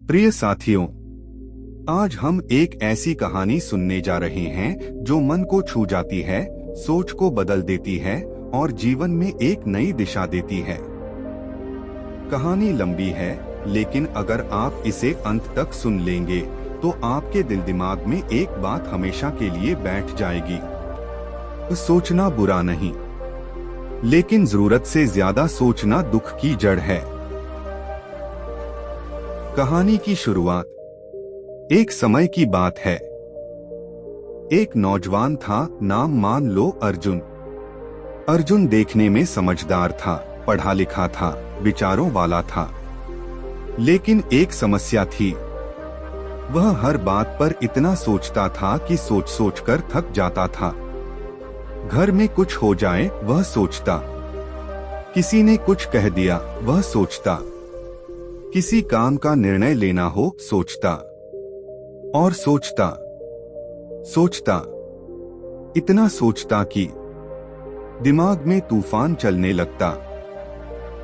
प्रिय साथियों, आज हम एक ऐसी कहानी सुनने जा रहे हैं जो मन को छू जाती है, सोच को बदल देती है और जीवन में एक नई दिशा देती है। कहानी लंबी है, लेकिन अगर आप इसे अंत तक सुन लेंगे तो आपके दिल दिमाग में एक बात हमेशा के लिए बैठ जाएगी। सोचना बुरा नहीं, लेकिन जरूरत से ज्यादा सोचना दुख की जड़ है। कहानी की शुरुआत एक समय की बात है। एक नौजवान था, नाम मान लो अर्जुन। अर्जुन देखने में समझदार था, पढ़ा लिखा था, विचारों वाला था। लेकिन एक समस्या थी, वह हर बात पर इतना सोचता था कि सोच सोचकर थक जाता था। घर में कुछ हो जाए वह सोचता, किसी ने कुछ कह दिया वह सोचता, किसी काम का निर्णय लेना हो सोचता और सोचता सोचता, इतना सोचता कि दिमाग में तूफान चलने लगता।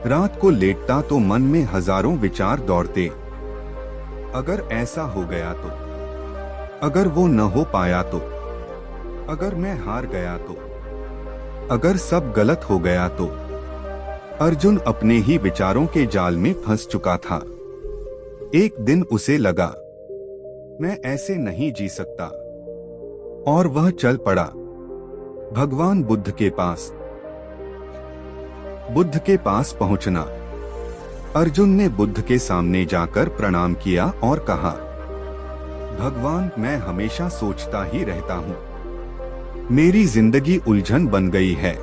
रात को लेटता तो मन में हजारों विचार दौड़ते। अगर ऐसा हो गया तो, अगर वो न हो पाया तो, अगर मैं हार गया तो, अगर सब गलत हो गया तो। अर्जुन अपने ही विचारों के जाल में फंस चुका था। एक दिन उसे लगा, मैं ऐसे नहीं जी सकता, और वह चल पड़ा भगवान बुद्ध के पास। बुद्ध के पास पहुंचना। अर्जुन ने बुद्ध के सामने जाकर प्रणाम किया और कहा, भगवान, मैं हमेशा सोचता ही रहता हूँ। मेरी जिंदगी उलझन बन गई है।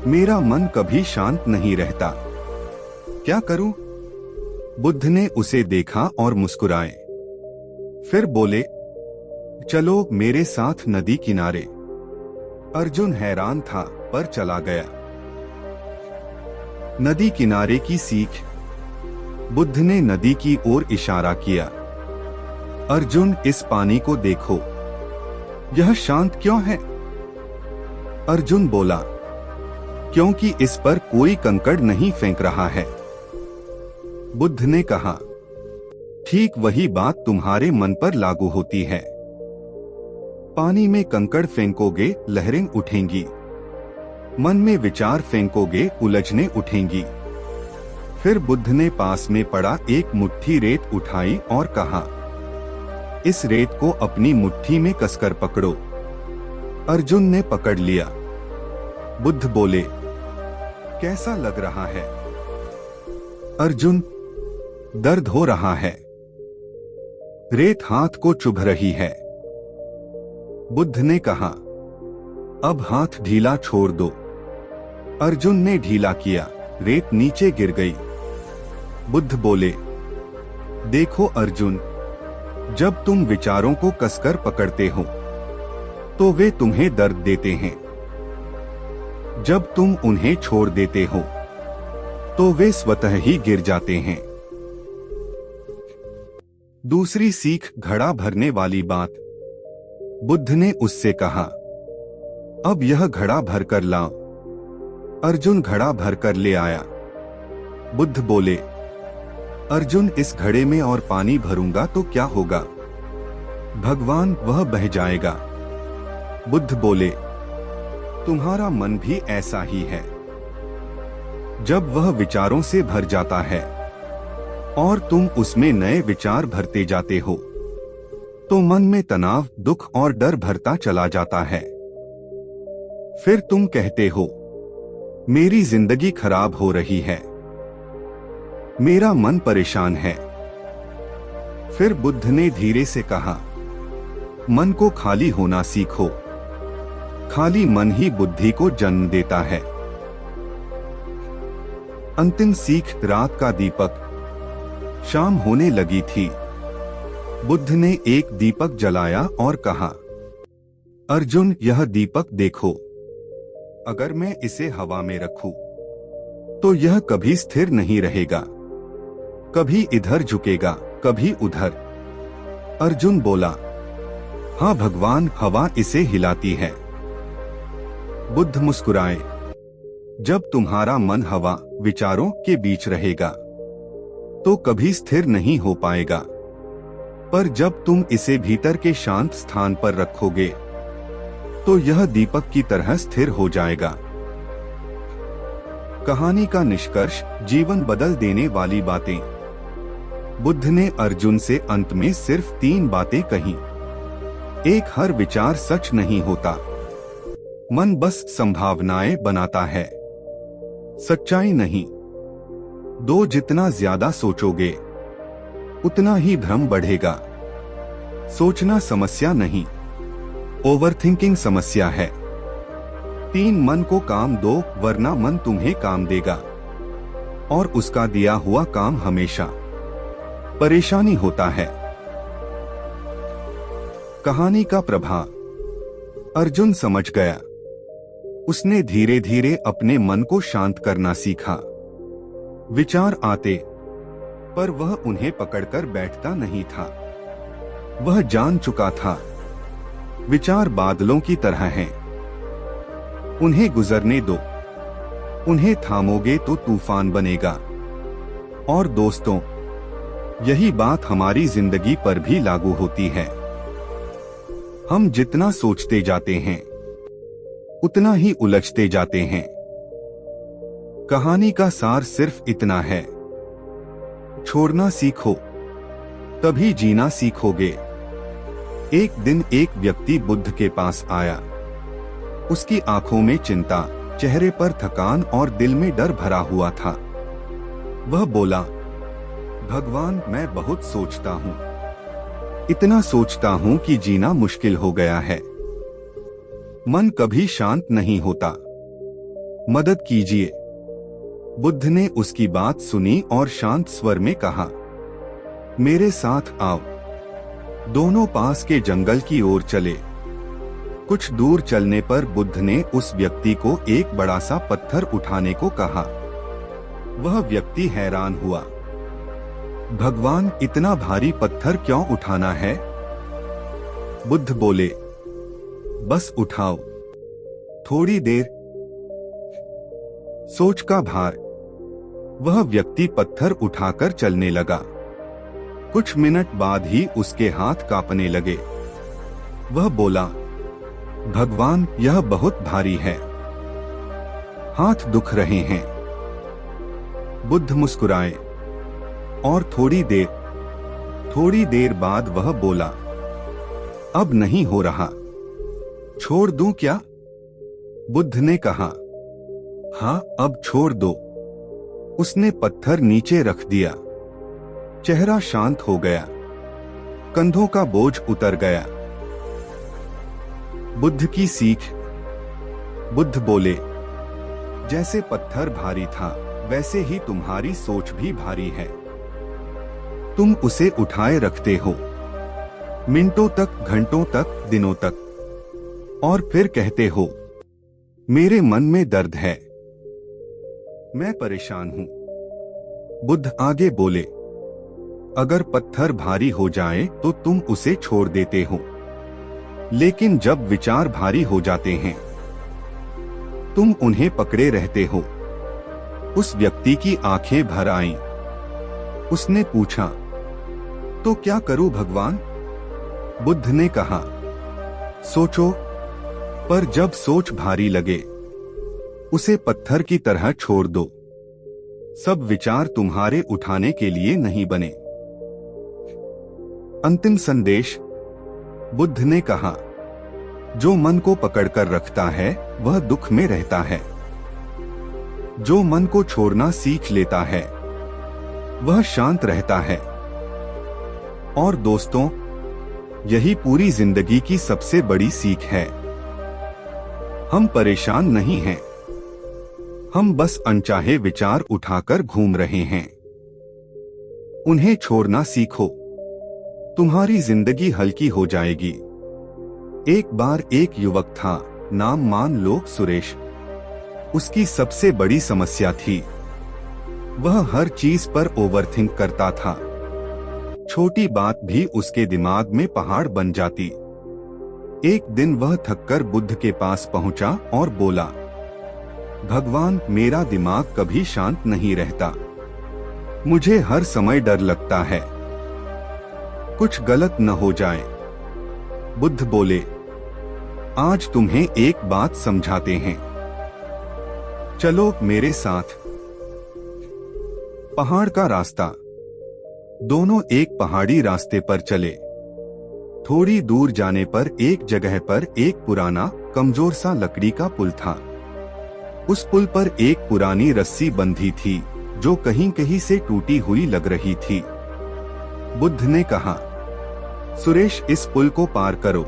मेरा मन कभी शांत नहीं रहता। क्या करूं? बुद्ध ने उसे देखा और मुस्कुराए। फिर बोले, चलो मेरे साथ नदी किनारे। अर्जुन हैरान था पर चला गया। नदी किनारे की सीख। बुद्ध ने नदी की ओर इशारा किया। अर्जुन, इस पानी को देखो, यह शांत क्यों है? अर्जुन बोला, क्योंकि इस पर कोई कंकड़ नहीं फेंक रहा है। बुद्ध ने कहा, ठीक वही बात तुम्हारे मन पर लागू होती है। पानी में कंकड़ फेंकोगे, लहरें उठेंगी। मन में विचार फेंकोगे, उलझने उठेंगी। फिर बुद्ध ने पास में पड़ा एक मुट्ठी रेत उठाई और कहा, इस रेत को अपनी मुट्ठी में कसकर पकड़ो। अर्जुन ने पकड़ लिया। बुद्ध बोले, कैसा लग रहा है? अर्जुन, दर्द हो रहा है। रेत हाथ को चुभ रही है। बुद्ध ने कहा, अब हाथ ढीला छोड़ दो। अर्जुन ने ढीला किया, रेत नीचे गिर गई। बुद्ध बोले, देखो अर्जुन, जब तुम विचारों को कसकर पकड़ते हो तो वे तुम्हें दर्द देते हैं। जब तुम उन्हें छोड़ देते हो तो वे स्वतः ही गिर जाते हैं। दूसरी सीख, घड़ा भरने वाली बात। बुद्ध ने उससे कहा, अब यह घड़ा भरकर लाओ। अर्जुन घड़ा भरकर ले आया। बुद्ध बोले, अर्जुन, इस घड़े में और पानी भरूंगा तो क्या होगा? भगवान, वह बह जाएगा। बुद्ध बोले, तुम्हारा मन भी ऐसा ही है। जब वह विचारों से भर जाता है और तुम उसमें नए विचार भरते जाते हो तो मन में तनाव, दुख और डर भरता चला जाता है। फिर तुम कहते हो, मेरी जिंदगी खराब हो रही है, मेरा मन परेशान है। फिर बुद्ध ने धीरे से कहा, मन को खाली होना सीखो। खाली मन ही बुद्धि को जन्म देता है। अंतिम सीख, रात का दीपक। शाम होने लगी थी। बुद्ध ने एक दीपक जलाया और कहा, अर्जुन, यह दीपक देखो। अगर मैं इसे हवा में रखूं तो यह कभी स्थिर नहीं रहेगा, कभी इधर झुकेगा, कभी उधर। अर्जुन बोला, हाँ भगवान, हवा इसे हिलाती है। बुद्ध मुस्कुराए, जब तुम्हारा मन हवा, विचारों के बीच रहेगा तो कभी स्थिर नहीं हो पाएगा। पर जब तुम इसे भीतर के शांत स्थान पर रखोगे तो यह दीपक की तरह स्थिर हो जाएगा। कहानी का निष्कर्ष, जीवन बदल देने वाली बातें। बुद्ध ने अर्जुन से अंत में सिर्फ 3 बातें कही। 1, हर विचार सच नहीं होता, मन बस संभावनाएं बनाता है, सच्चाई नहीं। 2, जितना ज्यादा सोचोगे उतना ही भ्रम बढ़ेगा। सोचना समस्या नहीं, ओवरथिंकिंग समस्या है। 3, मन को काम दो वरना मन तुम्हें काम देगा, और उसका दिया हुआ काम हमेशा परेशानी होता है। कहानी का प्रभाव। अर्जुन समझ गया। उसने धीरे धीरे अपने मन को शांत करना सीखा। विचार आते, पर वह उन्हें पकड़कर बैठता नहीं था। वह जान चुका था, विचार बादलों की तरह हैं। उन्हें गुजरने दो, उन्हें थामोगे तो तूफान बनेगा। और दोस्तों, यही बात हमारी जिंदगी पर भी लागू होती है। हम जितना सोचते जाते हैं उतना ही उलझते जाते हैं। कहानी का सार सिर्फ इतना है, छोड़ना सीखो, तभी जीना सीखोगे। एक दिन एक व्यक्ति बुद्ध के पास आया। उसकी आंखों में चिंता, चेहरे पर थकान और दिल में डर भरा हुआ था। वह बोला, भगवान, मैं बहुत सोचता हूँ, इतना सोचता हूँ कि जीना मुश्किल हो गया है। मन कभी शांत नहीं होता, मदद कीजिए। बुद्ध ने उसकी बात सुनी और शांत स्वर में कहा, मेरे साथ आओ। दोनों पास के जंगल की ओर चले। कुछ दूर चलने पर बुद्ध ने उस व्यक्ति को एक बड़ा सा पत्थर उठाने को कहा। वह व्यक्ति हैरान हुआ, भगवान, इतना भारी पत्थर क्यों उठाना है? बुद्ध बोले, बस उठाओ, थोड़ी देर। सोच का भार। वह व्यक्ति पत्थर उठाकर चलने लगा। कुछ मिनट बाद ही उसके हाथ कांपने लगे। वह बोला, भगवान, यह बहुत भारी है, हाथ दुख रहे हैं। बुद्ध मुस्कुराए और थोड़ी देर बाद वह बोला, अब नहीं हो रहा, छोड़ दूं क्या? बुद्ध ने कहा, हाँ, अब छोड़ दो। उसने पत्थर नीचे रख दिया। चेहरा शांत हो गया, कंधों का बोझ उतर गया। बुद्ध की सीख। बुद्ध बोले, जैसे पत्थर भारी था वैसे ही तुम्हारी सोच भी भारी है। तुम उसे उठाए रखते हो, मिनटों तक, घंटों तक, दिनों तक, और फिर कहते हो, मेरे मन में दर्द है, मैं परेशान हूं। बुद्ध आगे बोले, अगर पत्थर भारी हो जाए तो तुम उसे छोड़ देते हो, लेकिन जब विचार भारी हो जाते हैं तुम उन्हें पकड़े रहते हो। उस व्यक्ति की आंखें भर आईं। उसने पूछा, तो क्या करूं भगवान? बुद्ध ने कहा, सोचो, पर जब सोच भारी लगे उसे पत्थर की तरह छोड़ दो। सब विचार तुम्हारे उठाने के लिए नहीं बने। अंतिम संदेश। बुद्ध ने कहा, जो मन को पकड़कर रखता है वह दुख में रहता है, जो मन को छोड़ना सीख लेता है वह शांत रहता है। और दोस्तों, यही पूरी जिंदगी की सबसे बड़ी सीख है। हम परेशान नहीं हैं, हम बस अनचाहे विचार उठाकर घूम रहे हैं। उन्हें छोड़ना सीखो, तुम्हारी जिंदगी हल्की हो जाएगी। एक बार एक युवक था, नाम मान लो सुरेश। उसकी सबसे बड़ी समस्या थी, वह हर चीज पर ओवरथिंक करता था। छोटी बात भी उसके दिमाग में पहाड़ बन जाती। एक दिन वह थककर बुद्ध के पास पहुंचा और बोला, भगवान, मेरा दिमाग कभी शांत नहीं रहता। मुझे हर समय डर लगता है कुछ गलत न हो जाए। बुद्ध बोले, आज तुम्हें एक बात समझाते हैं, चलो मेरे साथ। पहाड़ का रास्ता। दोनों एक पहाड़ी रास्ते पर चले। थोड़ी दूर जाने पर एक जगह पर एक पुराना कमजोर सा लकड़ी का पुल था। उस पुल पर एक पुरानी रस्सी बंधी थी जो कहीं कहीं से टूटी हुई लग रही थी। बुद्ध ने कहा, सुरेश, इस पुल को पार करो।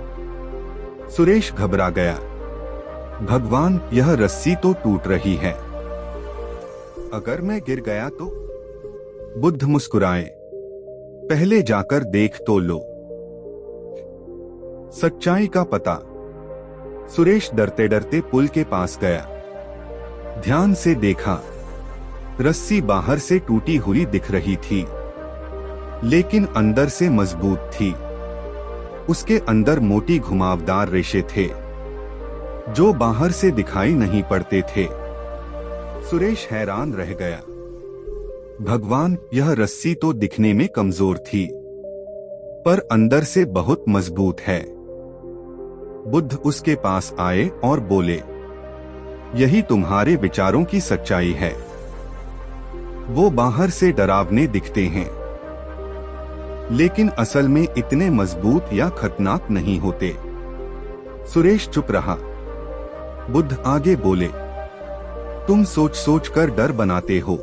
सुरेश घबरा गया। भगवान, यह रस्सी तो टूट रही है, अगर मैं गिर गया तो? बुद्ध मुस्कुराए, पहले जाकर देख तो लो। सच्चाई का पता। सुरेश डरते डरते पुल के पास गया। ध्यान से देखा, रस्सी बाहर से टूटी हुई दिख रही थी, लेकिन अंदर से मजबूत थी। उसके अंदर मोटी घुमावदार रेशे थे जो बाहर से दिखाई नहीं पड़ते थे। सुरेश हैरान रह गया। भगवान, यह रस्सी तो दिखने में कमजोर थी, पर अंदर से बहुत मजबूत है। बुद्ध उसके पास आए और बोले, यही तुम्हारे विचारों की सच्चाई है। वो बाहर से डरावने दिखते हैं, लेकिन असल में इतने मजबूत या खतरनाक नहीं होते। सुरेश चुप रहा। बुद्ध आगे बोले, तुम सोच सोच कर डर बनाते हो,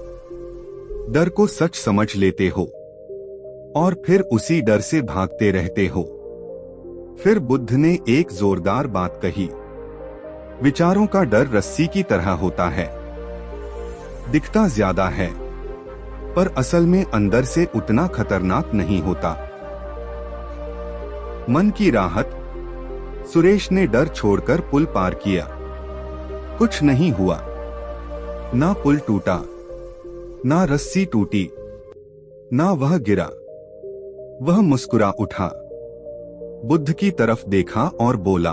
डर को सच समझ लेते हो और फिर उसी डर से भागते रहते हो। फिर बुद्ध ने एक जोरदार बात कही, विचारों का डर रस्सी की तरह होता है, दिखता ज्यादा है पर असल में अंदर से उतना खतरनाक नहीं होता। मन की राहत। सुरेश ने डर छोड़कर पुल पार किया। कुछ नहीं हुआ, ना पुल टूटा, ना रस्सी टूटी, ना वह गिरा। वह मुस्कुरा उठा, बुद्ध की तरफ देखा और बोला,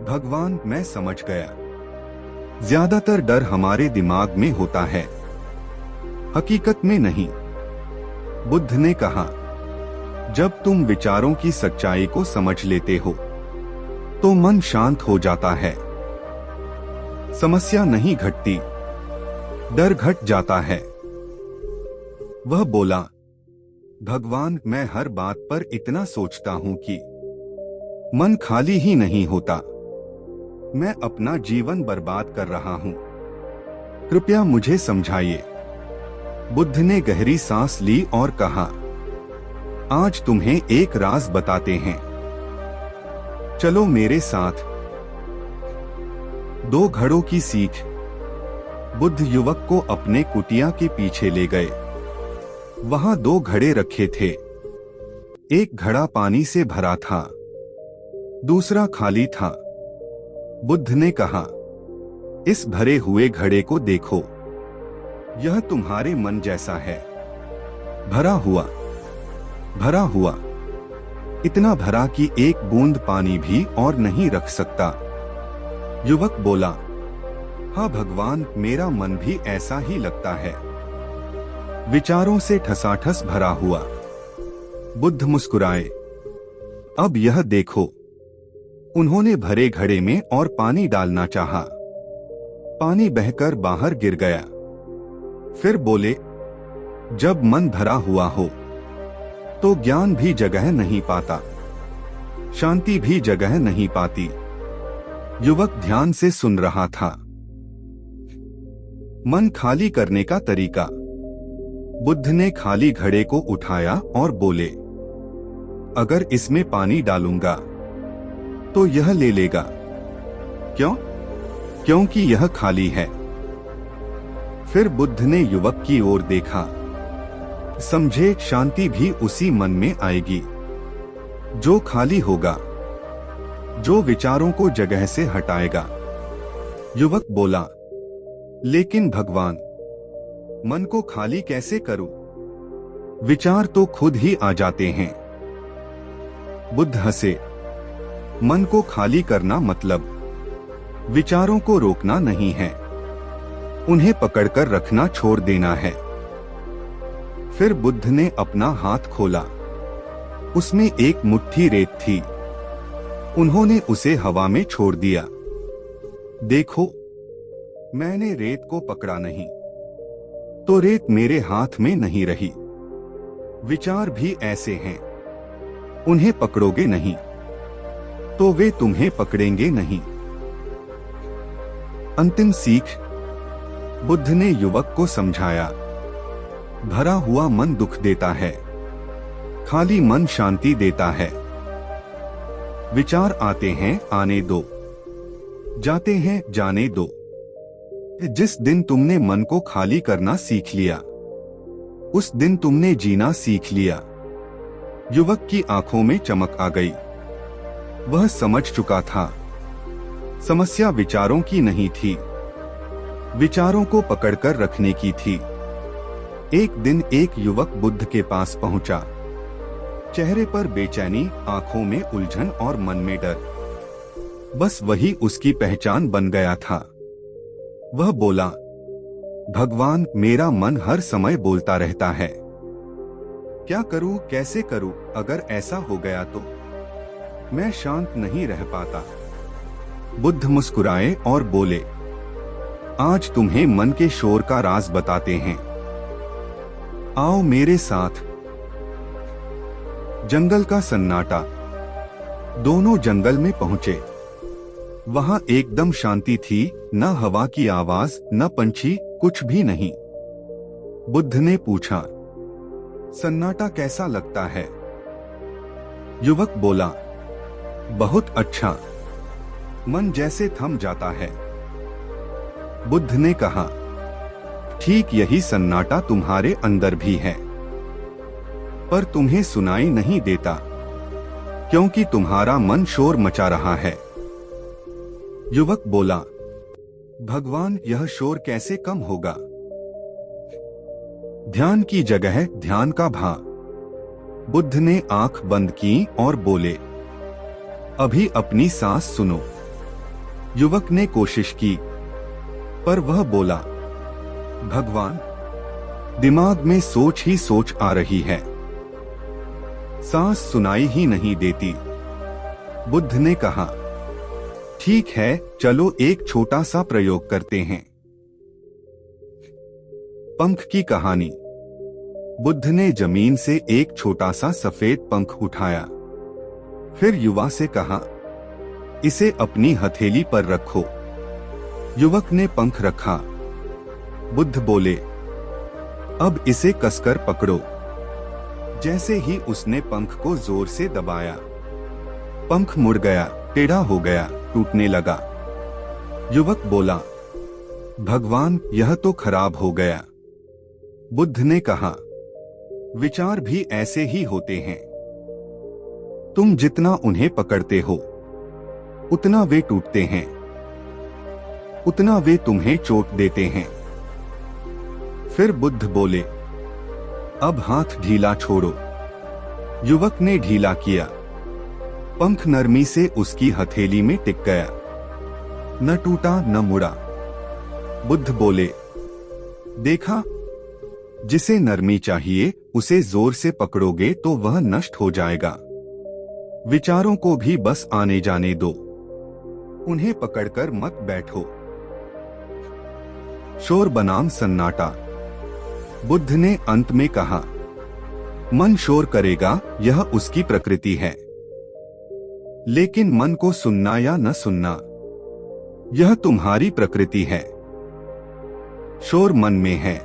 भगवान, मैं समझ गया। ज्यादातर डर हमारे दिमाग में होता है, हकीकत में नहीं। बुद्ध ने कहा, जब तुम विचारों की सच्चाई को समझ लेते हो तो मन शांत हो जाता है। समस्या नहीं घटती, डर घट जाता है। वह बोला, भगवान, मैं हर बात पर इतना सोचता हूं कि मन खाली ही नहीं होता। मैं अपना जीवन बर्बाद कर रहा हूं, कृपया मुझे समझाइए। बुद्ध ने गहरी सांस ली और कहा, आज तुम्हें एक राज बताते हैं, चलो मेरे साथ। 2 घड़ों की सीख। बुद्ध युवक को अपने कुटिया के पीछे ले गए। वहां 2 घड़े रखे थे। एक घड़ा पानी से भरा था, दूसरा खाली था। बुद्ध ने कहा, इस भरे हुए घड़े को देखो, यह तुम्हारे मन जैसा है, भरा हुआ, भरा हुआ, इतना भरा कि एक बूंद पानी भी और नहीं रख सकता। युवक बोला, हाँ भगवान, मेरा मन भी ऐसा ही लगता है, विचारों से ठसाठस भरा हुआ। बुद्ध मुस्कुराए, अब यह देखो। उन्होंने भरे घड़े में और पानी डालना चाहा, पानी बहकर बाहर गिर गया। फिर बोले, जब मन भरा हुआ हो तो ज्ञान भी जगह नहीं पाता, शांति भी जगह नहीं पाती। युवक ध्यान से सुन रहा था। मन खाली करने का तरीका। बुद्ध ने खाली घड़े को उठाया और बोले, अगर इसमें पानी डालूंगा तो यह ले लेगा। क्यों? क्योंकि यह खाली है। फिर बुद्ध ने युवक की ओर देखा। समझे, शांति भी उसी मन में आएगी जो खाली होगा, जो विचारों को जगह से हटाएगा। युवक बोला, लेकिन भगवान, मन को खाली कैसे करूं? विचार तो खुद ही आ जाते हैं। बुद्ध हंसे। मन को खाली करना मतलब विचारों को रोकना नहीं है, उन्हें पकड़कर रखना छोड़ देना है। फिर बुद्ध ने अपना हाथ खोला। उसमें एक मुट्ठी रेत थी। उन्होंने उसे हवा में छोड़ दिया। देखो, मैंने रेत को पकड़ा नहीं, तो रेत मेरे हाथ में नहीं रही। विचार भी ऐसे हैं, उन्हें पकड़ोगे नहीं तो वे तुम्हें पकड़ेंगे नहीं। अंतिम सीख। बुद्ध ने युवक को समझाया, भरा हुआ मन दुख देता है, खाली मन शांति देता है। विचार आते हैं, आने दो, जाते हैं, जाने दो। जिस दिन तुमने मन को खाली करना सीख लिया, उस दिन तुमने जीना सीख लिया। युवक की आंखों में चमक आ गई। वह समझ चुका था, समस्या विचारों की नहीं थी, विचारों को पकड़कर रखने की थी। एक दिन एक युवक बुद्ध के पास पहुंचा। चेहरे पर बेचैनी, आंखों में उलझन और मन में डर। बस वही उसकी पहचान बन गया था। वह बोला, भगवान, मेरा मन हर समय बोलता रहता है। क्या करूं, कैसे करूं? अगर ऐसा हो गया तो मैं शांत नहीं रह पाता। बुद्ध मुस्कुराए और बोले, आज तुम्हें मन के शोर का राज बताते हैं। आओ मेरे साथ। जंगल का सन्नाटा। दोनों जंगल में पहुंचे। वहां एकदम शांति थी, न हवा की आवाज, न पंछी, कुछ भी नहीं। बुद्ध ने पूछा, सन्नाटा कैसा लगता है? युवक बोला, बहुत अच्छा, मन जैसे थम जाता है। बुद्ध ने कहा, ठीक यही सन्नाटा तुम्हारे अंदर भी है, पर तुम्हें सुनाई नहीं देता, क्योंकि तुम्हारा मन शोर मचा रहा है। युवक बोला, भगवान, यह शोर कैसे कम होगा? ध्यान की जगह ध्यान का भाव। बुद्ध ने आंख बंद की और बोले, अभी अपनी सांस सुनो। युवक ने कोशिश की, पर वह बोला, भगवान, दिमाग में सोच ही सोच आ रही है, सांस सुनाई ही नहीं देती। बुद्ध ने कहा, ठीक है, चलो एक छोटा सा प्रयोग करते हैं। पंख की कहानी। बुद्ध ने जमीन से एक छोटा सा सफेद पंख उठाया। फिर युवा से कहा, इसे अपनी हथेली पर रखो। युवक ने पंख रखा। बुद्ध बोले, अब इसे कसकर पकड़ो। जैसे ही उसने पंख को जोर से दबाया, पंख मुड़ गया, टेढ़ा हो गया, टूटने लगा। युवक बोला, भगवान, यह तो खराब हो गया। बुद्ध ने कहा, विचार भी ऐसे ही होते हैं। तुम जितना उन्हें पकड़ते हो, उतना वे टूटते हैं, उतना वे तुम्हें चोट देते हैं। फिर बुद्ध बोले, अब हाथ ढीला छोड़ो। युवक ने ढीला किया। पंख नरमी से उसकी हथेली में टिक गया, न टूटा न मुड़ा। बुद्ध बोले, देखा, जिसे नरमी चाहिए उसे जोर से पकड़ोगे तो वह नष्ट हो जाएगा। विचारों को भी बस आने जाने दो, उन्हें पकड़कर मत बैठो। शोर बनाम सन्नाटा। बुद्ध ने अंत में कहा, मन शोर करेगा, यह उसकी प्रकृति है, लेकिन मन को सुनना या न सुनना, यह तुम्हारी प्रकृति है। शोर मन में है,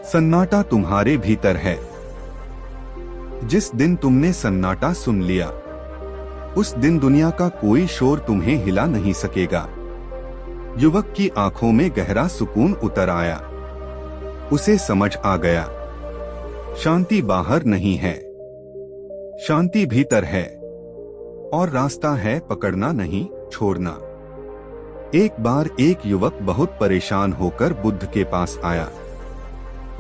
सन्नाटा तुम्हारे भीतर है। जिस दिन तुमने सन्नाटा सुन लिया, उस दिन दुनिया का कोई शोर तुम्हें हिला नहीं सकेगा। युवक की आंखों में गहरा सुकून उतर आया। उसे समझ आ गया, शांति बाहर नहीं है, शांति भीतर है, और रास्ता है पकड़ना नहीं, छोड़ना। एक बार एक युवक बहुत परेशान होकर बुद्ध के पास आया।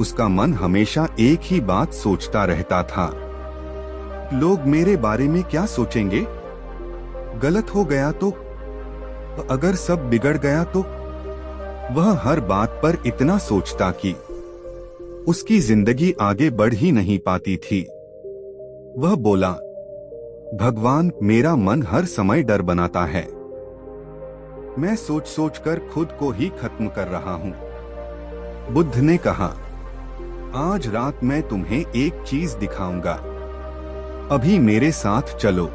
उसका मन हमेशा एक ही बात सोचता रहता था, लोग मेरे बारे में क्या सोचेंगे? गलत हो गया तो? अगर सब बिगड़ गया तो? वह हर बात पर इतना सोचता कि उसकी जिंदगी आगे बढ़ ही नहीं पाती थी। वह बोला, भगवान, मेरा मन हर समय डर बनाता है। मैं सोच सोच कर खुद को ही खत्म कर रहा हूँ। बुद्ध ने कहा, आज रात मैं तुम्हें एक चीज दिखाऊंगा। अभी मेरे साथ चलो।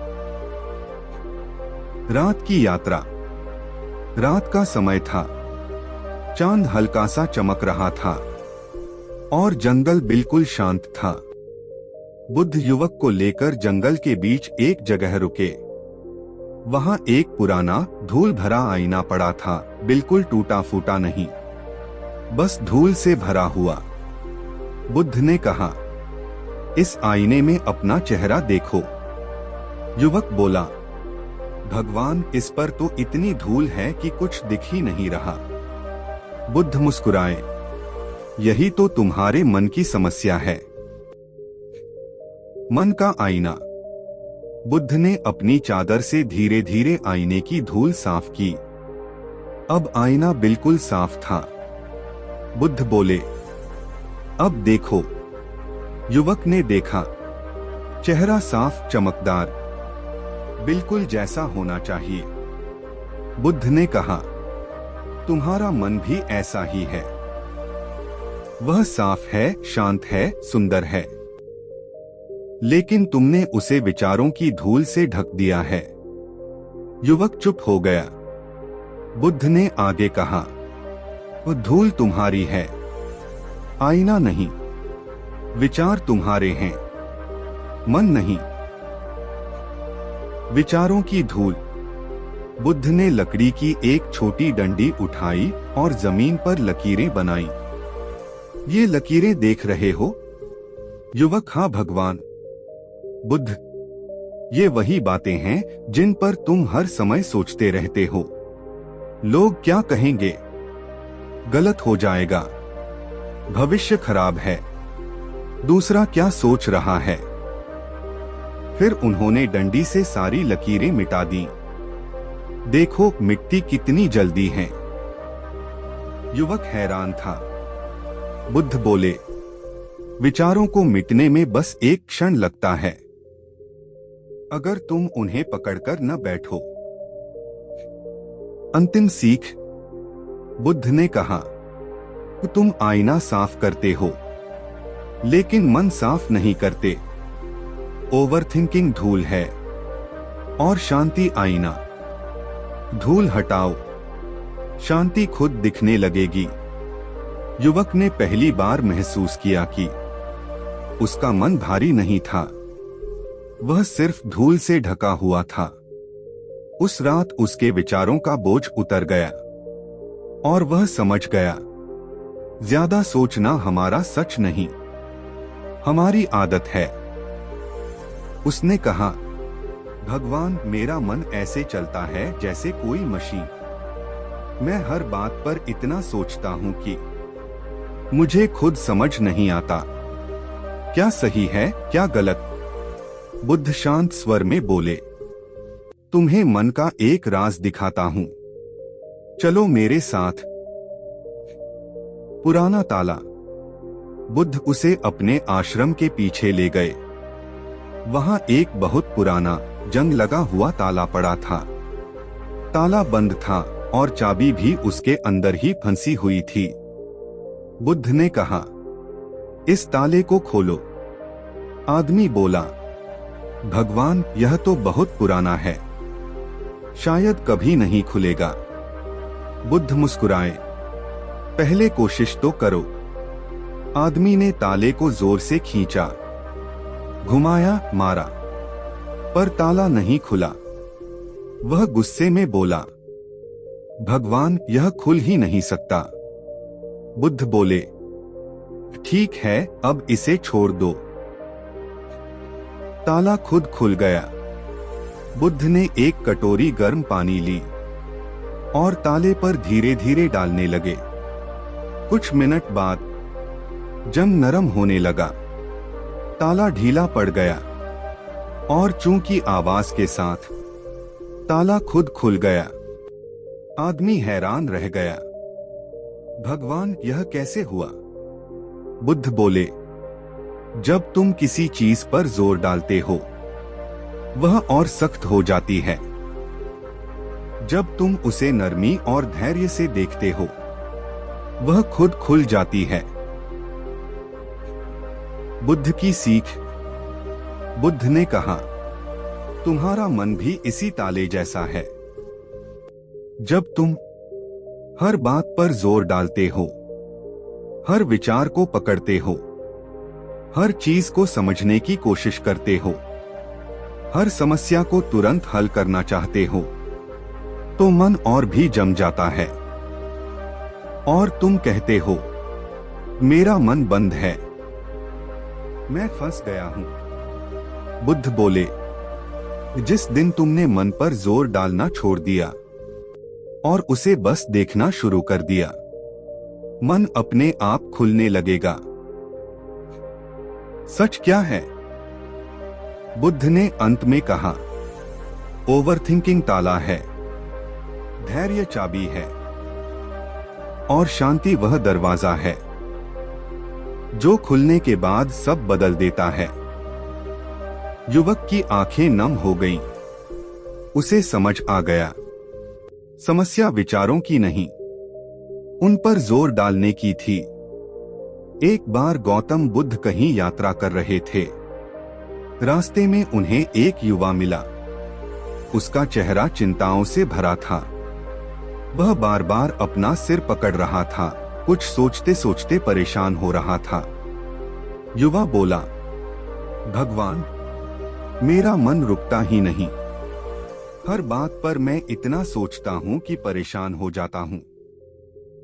रात की यात्रा। रात का समय था। चांद हल्का सा चमक रहा था और जंगल बिल्कुल शांत था। बुद्ध युवक को लेकर जंगल के बीच एक जगह रुके। वहां एक पुराना धूल भरा आईना पड़ा था, बिल्कुल टूटा फूटा नहीं, बस धूल से भरा हुआ। बुद्ध ने कहा, इस आईने में अपना चेहरा देखो। युवक बोला, भगवान, इस पर तो इतनी धूल है कि कुछ दिख ही नहीं रहा। बुद्ध मुस्कुराए, यही तो तुम्हारे मन की समस्या है। मन का आईना। बुद्ध ने अपनी चादर से धीरे धीरे आईने की धूल साफ की। अब आईना बिल्कुल साफ था। बुद्ध बोले, अब देखो। युवक ने देखा, चेहरा साफ, चमकदार, बिल्कुल जैसा होना चाहिए। बुद्ध ने कहा, तुम्हारा मन भी ऐसा ही है। वह साफ है, शांत है, सुंदर है, लेकिन तुमने उसे विचारों की धूल से ढक दिया है। युवक चुप हो गया। बुद्ध ने आगे कहा, वह धूल तुम्हारी है, आईना नहीं। विचार तुम्हारे हैं, मन नहीं। विचारों की धूल। बुद्ध ने लकड़ी की एक छोटी डंडी उठाई और जमीन पर लकीरें बनाई। ये लकीरें देख रहे हो? युवक, हाँ भगवान। बुद्ध, ये वही बातें हैं जिन पर तुम हर समय सोचते रहते हो। लोग क्या कहेंगे? गलत हो जाएगा, भविष्य खराब है, दूसरा क्या सोच रहा है। फिर उन्होंने डंडी से सारी लकीरें मिटा दी। देखो, मिट्टी कितनी जल्दी है। युवक हैरान था। बुद्ध बोले, विचारों को मिटने में बस एक क्षण लगता है, अगर तुम उन्हें पकड़कर न बैठो। अंतिम सीख। बुद्ध ने कहा, तुम आईना साफ करते हो, लेकिन मन साफ नहीं करते। ओवरथिंकिंग धूल है और शांति आईना। धूल हटाओ, शांति खुद दिखने लगेगी। युवक ने पहली बार महसूस किया कि उसका मन भारी नहीं था, वह सिर्फ धूल से ढका हुआ था। उस रात उसके विचारों का बोझ उतर गया और वह समझ गया, ज्यादा सोचना हमारा सच नहीं, हमारी आदत है। उसने कहा, भगवान, मेरा मन ऐसे चलता है जैसे कोई मशीन। मैं हर बात पर इतना सोचता हूं कि मुझे खुद समझ नहीं आता, क्या सही है, क्या गलत। बुद्ध शांत स्वर में बोले, तुम्हें मन का एक राज दिखाता हूं, चलो मेरे साथ। पुराना ताला। बुद्ध उसे अपने आश्रम के पीछे ले गए। वहां एक बहुत पुराना, जंग लगा हुआ ताला पड़ा था। ताला बंद था और चाबी भी उसके अंदर ही फंसी हुई थी। बुद्ध ने कहा, इस ताले को खोलो। आदमी बोला, भगवान, यह तो बहुत पुराना है, शायद कभी नहीं खुलेगा। बुद्ध मुस्कुराए, पहले कोशिश तो करो। आदमी ने ताले को जोर से खींचा, घुमाया, मारा, पर ताला नहीं खुला। वह गुस्से में बोला, भगवान, यह खुल ही नहीं सकता। बुद्ध बोले, ठीक है, अब इसे छोड़ दो। ताला खुद खुल गया। बुद्ध ने एक कटोरी गर्म पानी ली और ताले पर धीरे धीरे डालने लगे। कुछ मिनट बाद जंग नरम होने लगा। ताला ढीला पड़ गया और चूंकि आवाज के साथ ताला खुद खुल गया। आदमी हैरान रह गया, भगवान, यह कैसे हुआ? बुद्ध बोले, जब तुम किसी चीज पर जोर डालते हो वह और सख्त हो जाती है। जब तुम उसे नरमी और धैर्य से देखते हो वह खुद खुल जाती है। बुद्ध की सीख। बुद्ध ने कहा, तुम्हारा मन भी इसी ताले जैसा है। जब तुम हर बात पर जोर डालते हो, हर विचार को पकड़ते हो, हर चीज को समझने की कोशिश करते हो, हर समस्या को तुरंत हल करना चाहते हो, तो मन और भी जम जाता है और तुम कहते हो, मेरा मन बंद है, मैं फंस गया हूं। बुद्ध बोले, जिस दिन तुमने मन पर जोर डालना छोड़ दिया और उसे बस देखना शुरू कर दिया, मन अपने आप खुलने लगेगा। सच क्या है? बुद्ध ने अंत में कहा, ओवरथिंकिंग ताला है, धैर्य चाबी है और शांति वह दरवाजा है जो खुलने के बाद सब बदल देता है। युवक की आंखें नम हो गईं। उसे समझ आ गया, समस्या विचारों की नहीं, उन पर जोर डालने की थी। एक बार गौतम बुद्ध कहीं यात्रा कर रहे थे। रास्ते में उन्हें एक युवा मिला। उसका चेहरा चिंताओं से भरा था। वह बार बार अपना सिर पकड़ रहा था, कुछ सोचते सोचते परेशान हो रहा था। युवा बोला, भगवान, मेरा मन रुकता ही नहीं। हर बात पर मैं इतना सोचता हूं कि परेशान हो जाता हूं।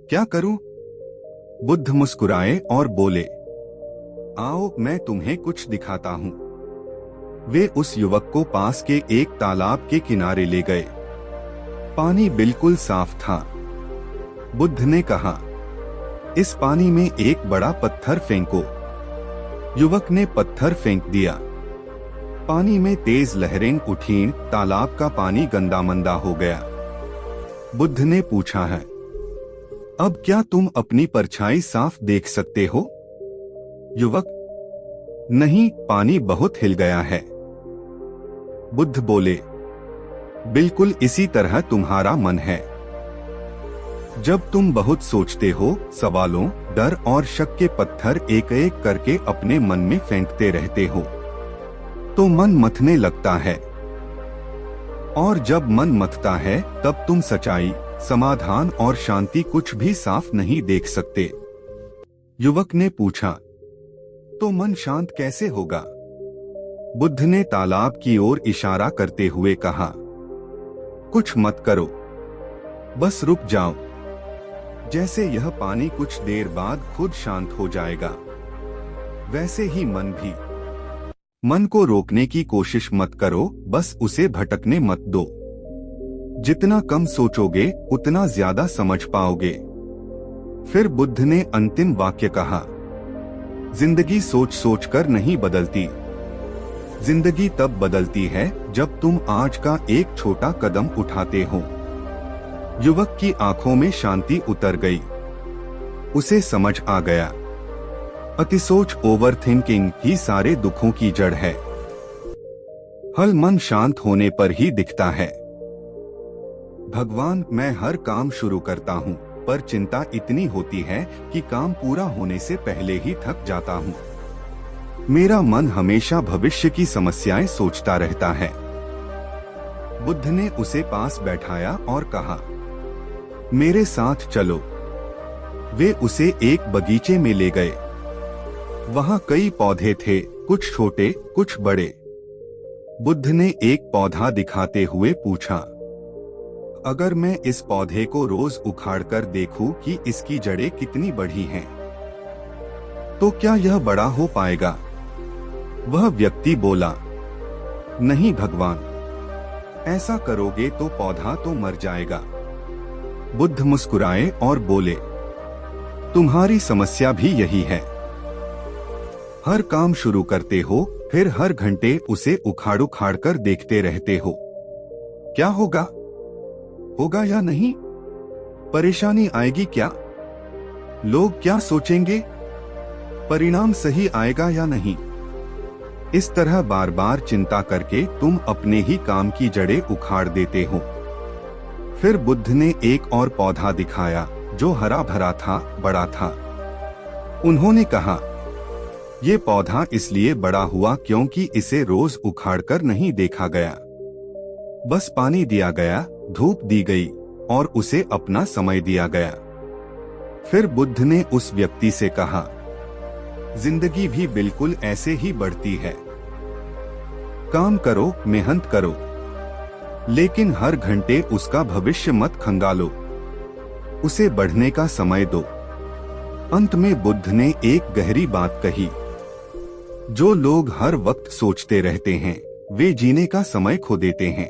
क्या करूं? बुद्ध मुस्कुराए और बोले, आओ मैं तुम्हें कुछ दिखाता हूं। वे उस युवक को पास के एक तालाब के किनारे ले गए। पानी बिल्कुल साफ था। बुद्ध ने कहा, इस पानी में एक बड़ा पत्थर फेंको। युवक ने पत्थर फेंक दिया। पानी में तेज लहरें उठीं, तालाब का पानी गंदा मंदा हो गया। बुद्ध ने पूछा है, अब क्या तुम अपनी परछाई साफ देख सकते हो? युवक, नहीं, पानी बहुत हिल गया है। बुद्ध बोले, बिल्कुल इसी तरह तुम्हारा मन है। जब तुम बहुत सोचते हो, सवालों, डर और शक के पत्थर एक एक करके अपने मन में फेंकते रहते हो, तो मन मथने लगता है। और जब मन मथता है, तब तुम सच्चाई, समाधान और शांति कुछ भी साफ नहीं देख सकते। युवक ने पूछा, तो मन शांत कैसे होगा? बुद्ध ने तालाब की ओर इशारा करते हुए कहा, कुछ मत करो, बस रुक जाओ। जैसे यह पानी कुछ देर बाद खुद शांत हो जाएगा, वैसे ही मन भी। मन को रोकने की कोशिश मत करो, बस उसे भटकने मत दो। जितना कम सोचोगे उतना ज्यादा समझ पाओगे। फिर बुद्ध ने अंतिम वाक्य कहा, जिंदगी सोच सोच कर नहीं बदलती। जिंदगी तब बदलती है जब तुम आज का एक छोटा कदम उठाते हो। युवक की आंखों में शांति उतर गई। उसे समझ आ गया, अतिसोच, ओवरथिंकिंग ही सारे दुखों की जड़ है। हल मन शांत होने पर ही दिखता है। भगवान, मैं हर काम शुरू करता हूँ, पर चिंता इतनी होती है कि काम पूरा होने से पहले ही थक जाता हूँ। मेरा मन हमेशा भविष्य की समस्याएं सोचता रहता है। बुद्ध ने उसे पास बैठाया और कहा, मेरे साथ चलो। वे उसे एक बगीचे में ले गए। वहाँ कई पौधे थे, कुछ छोटे, कुछ बड़े। बुद्ध ने एक पौधा दिखाते हुए पूछा, अगर मैं इस पौधे को रोज उखाड़कर देखूं कि इसकी जड़ें कितनी बड़ी हैं, तो क्या यह बड़ा हो पाएगा? वह व्यक्ति बोला, नहीं भगवान, ऐसा करोगे तो पौधा तो मर जाएगा। बुद्ध मुस्कुराए और बोले, तुम्हारी समस्या भी यही है। हर काम शुरू करते हो, फिर हर घंटे उसे उखाड़ उखाड़ कर देखते रहते हो। क्या होगा? होगा या नहीं? परेशानी आएगी क्या? लोग क्या सोचेंगे? परिणाम सही आएगा या नहीं। इस तरह बार बार चिंता करके तुम अपने ही काम की जड़ें उखाड़ देते हो। फिर बुद्ध ने एक और पौधा दिखाया जो हरा भरा था, बड़ा था। उन्होंने कहा, ये पौधा इसलिए बड़ा हुआ क्योंकि इसे रोज उखाड़कर नहीं देखा गया, बस पानी दिया गया, धूप दी गई और उसे अपना समय दिया गया। फिर बुद्ध ने उस व्यक्ति से कहा, जिंदगी भी बिल्कुल ऐसे ही बढ़ती है। काम करो, मेहनत करो, लेकिन हर घंटे उसका भविष्य मत खंगालो, उसे बढ़ने का समय दो। अंत में बुद्ध ने एक गहरी बात कही, जो लोग हर वक्त सोचते रहते हैं वे जीने का समय खो देते हैं,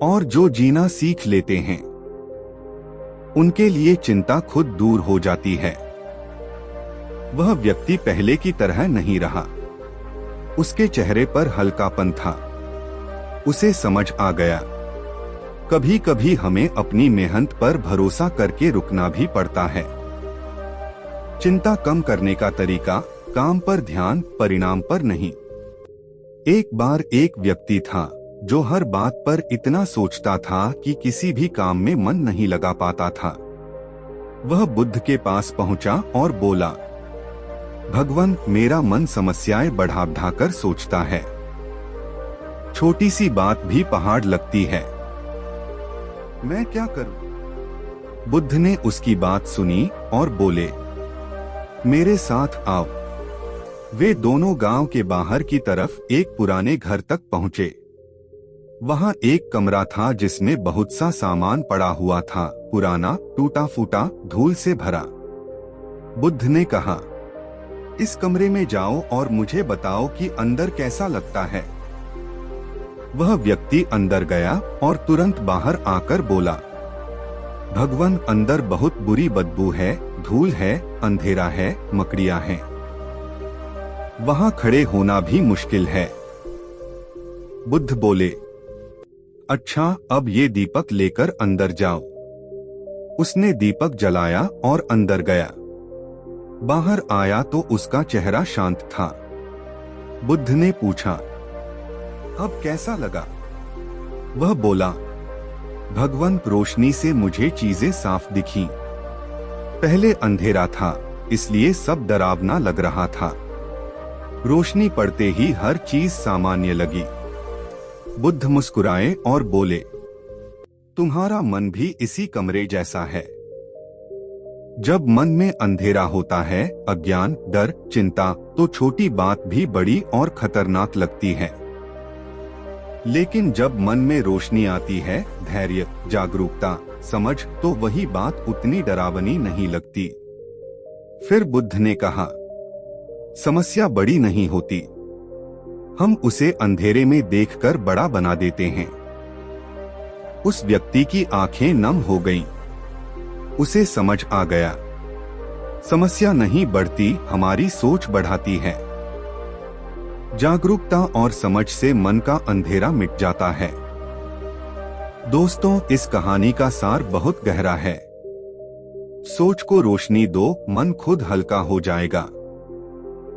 और जो जीना सीख लेते हैं उनके लिए चिंता खुद दूर हो जाती है। वह व्यक्ति पहले की तरह नहीं रहा। उसके चेहरे पर हल्कापन था। उसे समझ आ गया, कभी कभी हमें अपनी मेहनत पर भरोसा करके रुकना भी पड़ता है। चिंता कम करने का तरीका, काम पर ध्यान, परिणाम पर नहीं। एक बार एक व्यक्ति था जो हर बात पर इतना सोचता था कि किसी भी काम में मन नहीं लगा पाता था। वह बुद्ध के पास पहुंचा और बोला, भगवान, मेरा मन समस्याएं बढ़ा बढ़ाकर सोचता है, छोटी सी बात भी पहाड़ लगती है, मैं क्या करूं? बुद्ध ने उसकी बात सुनी और बोले, मेरे साथ आओ। वे दोनों गांव के बाहर की तरफ एक पुराने घर तक पहुंचे। वहां एक कमरा था जिसमें बहुत सा सामान पड़ा हुआ था, पुराना, टूटा फूटा, धूल से भरा। बुद्ध ने कहा, इस कमरे में जाओ और मुझे बताओ कि अंदर कैसा लगता है। वह व्यक्ति अंदर गया और तुरंत बाहर आकर बोला, भगवान, अंदर बहुत बुरी बदबू है, धूल है, अंधेरा है, मकड़ियां हैं। वहां खड़े होना भी मुश्किल है। बुद्ध बोले, अच्छा, अब ये दीपक लेकर अंदर जाओ। उसने दीपक जलाया और अंदर गया। बाहर आया तो उसका चेहरा शांत था। बुद्ध ने पूछा, अब कैसा लगा? वह बोला, भगवान, रोशनी से मुझे चीजें साफ दिखीं। पहले अंधेरा था, इसलिए सब डरावना लग रहा था। रोशनी पड़ते ही हर चीज सामान्य लगी। बुद्ध मुस्कुराए और बोले, तुम्हारा मन भी इसी कमरे जैसा है। जब मन में अंधेरा होता है, अज्ञान, डर, चिंता, तो छोटी बात भी बड़ी और खतरनाक लगती है। लेकिन जब मन में रोशनी आती है, धैर्य, जागरूकता, समझ, तो वही बात उतनी डरावनी नहीं लगती। फिर बुद्ध ने कहा, समस्या बड़ी नहीं होती, हम उसे अंधेरे में देखकर बड़ा बना देते हैं। उस व्यक्ति की आंखें नम हो गईं। उसे समझ आ गया, समस्या नहीं बढ़ती, हमारी सोच बढ़ाती है। जागरूकता और समझ से मन का अंधेरा मिट जाता है। दोस्तों, इस कहानी का सार बहुत गहरा है। सोच को रोशनी दो, मन खुद हल्का हो जाएगा।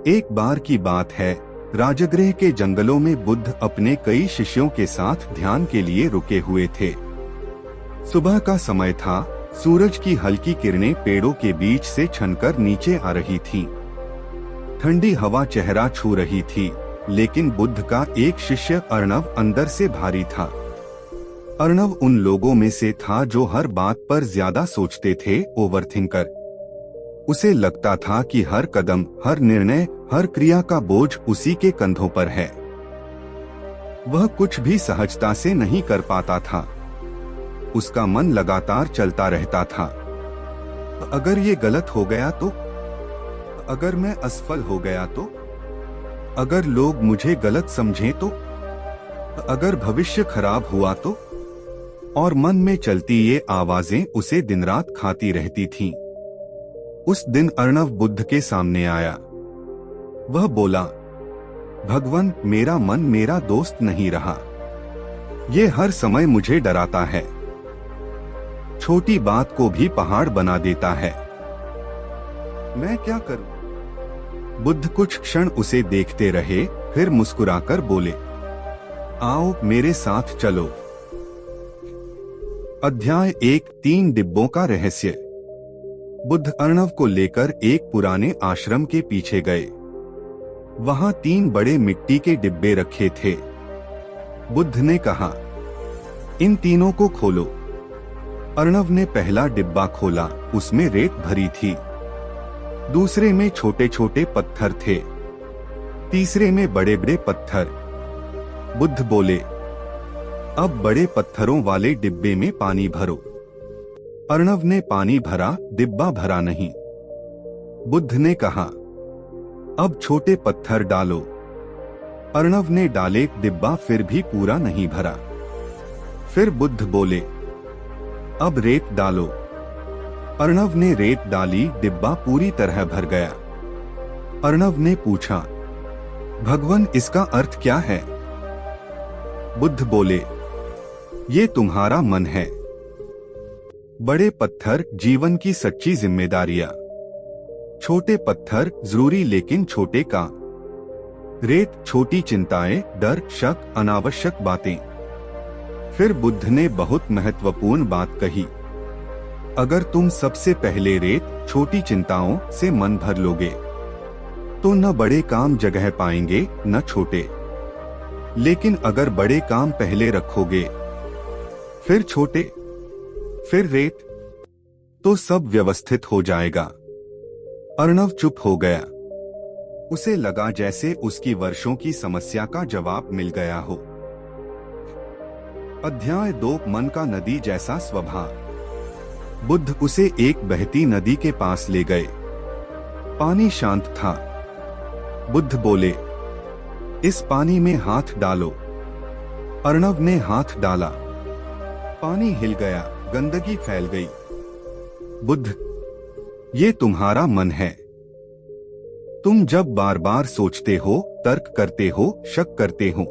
एक बार की बात है, राजगृह के जंगलों में बुद्ध अपने कई शिष्यों के साथ ध्यान के लिए रुके हुए थे। सुबह का समय था। सूरज की हल्की किरणें पेड़ों के बीच से छनकर नीचे आ रही थीं। ठंडी हवा चेहरा छू रही थी, लेकिन बुद्ध का एक शिष्य अर्णव अंदर से भारी था। अर्णव उन लोगों में से था जो हर बात पर ज्यादा सोचते थे, ओवरथिंकर। उसे लगता था कि हर कदम, हर निर्णय, हर क्रिया का बोझ उसी के कंधों पर है। वह कुछ भी सहजता से नहीं कर पाता था। उसका मन लगातार चलता रहता था। अगर ये गलत हो गया तो? अगर मैं असफल हो गया तो? अगर लोग मुझे गलत समझें तो? अगर भविष्य खराब हुआ तो? और मन में चलती ये आवाजें उसे दिन रात खाती रहती थीं। उस दिन अर्णव बुद्ध के सामने आया। वह बोला, भगवान, मेरा मन मेरा दोस्त नहीं रहा। ये हर समय मुझे डराता है, छोटी बात को भी पहाड़ बना देता है। मैं क्या करूं? बुद्ध कुछ क्षण उसे देखते रहे, फिर मुस्कुराकर बोले, आओ मेरे साथ चलो। अध्याय 1 3 डिब्बों का रहस्य। बुद्ध अर्णव को लेकर एक पुराने आश्रम के पीछे गए। वहां 3 बड़े मिट्टी के डिब्बे रखे थे। बुद्ध ने कहा, इन तीनों को खोलो। अर्णव ने पहला डिब्बा खोला, उसमें रेत भरी थी। दूसरे में छोटे छोटे पत्थर थे, तीसरे में बड़े बड़े पत्थर। बुद्ध बोले, अब बड़े पत्थरों वाले डिब्बे में पानी भरो। अर्णव ने पानी भरा, डिब्बा भरा नहीं। बुद्ध ने कहा, अब छोटे पत्थर डालो। अर्णव ने डाले, डिब्बा फिर भी पूरा नहीं भरा। फिर बुद्ध बोले, अब रेत डालो। अर्णव ने रेत डाली, डिब्बा पूरी तरह भर गया। अर्णव ने पूछा, भगवान इसका अर्थ क्या है? बुद्ध बोले, ये तुम्हारा मन है। बड़े पत्थर जीवन की सच्ची जिम्मेदारियां, छोटे पत्थर जरूरी लेकिन छोटे काम। रेत छोटी चिंताएं, डर, शक, अनावश्यक बातें। फिर बुद्ध ने बहुत महत्वपूर्ण बात कही, अगर तुम सबसे पहले रेत, छोटी चिंताओं से मन भर लोगे तो न बड़े काम जगह पाएंगे न छोटे। लेकिन अगर बड़े काम पहले रखोगे, फिर छोटे, फिर रेत, तो सब व्यवस्थित हो जाएगा। अर्णव चुप हो गया। उसे लगा जैसे उसकी वर्षों की समस्या का जवाब मिल गया हो। अध्याय 2 मन का नदी जैसा स्वभाव। बुद्ध उसे एक बहती नदी के पास ले गए। पानी शांत था। बुद्ध बोले, इस पानी में हाथ डालो। अर्णव ने हाथ डाला। पानी हिल गया, गंदगी फैल गई। बुद्ध, ये तुम्हारा मन है। तुम जब बार बार सोचते हो, तर्क करते हो, शक करते हो,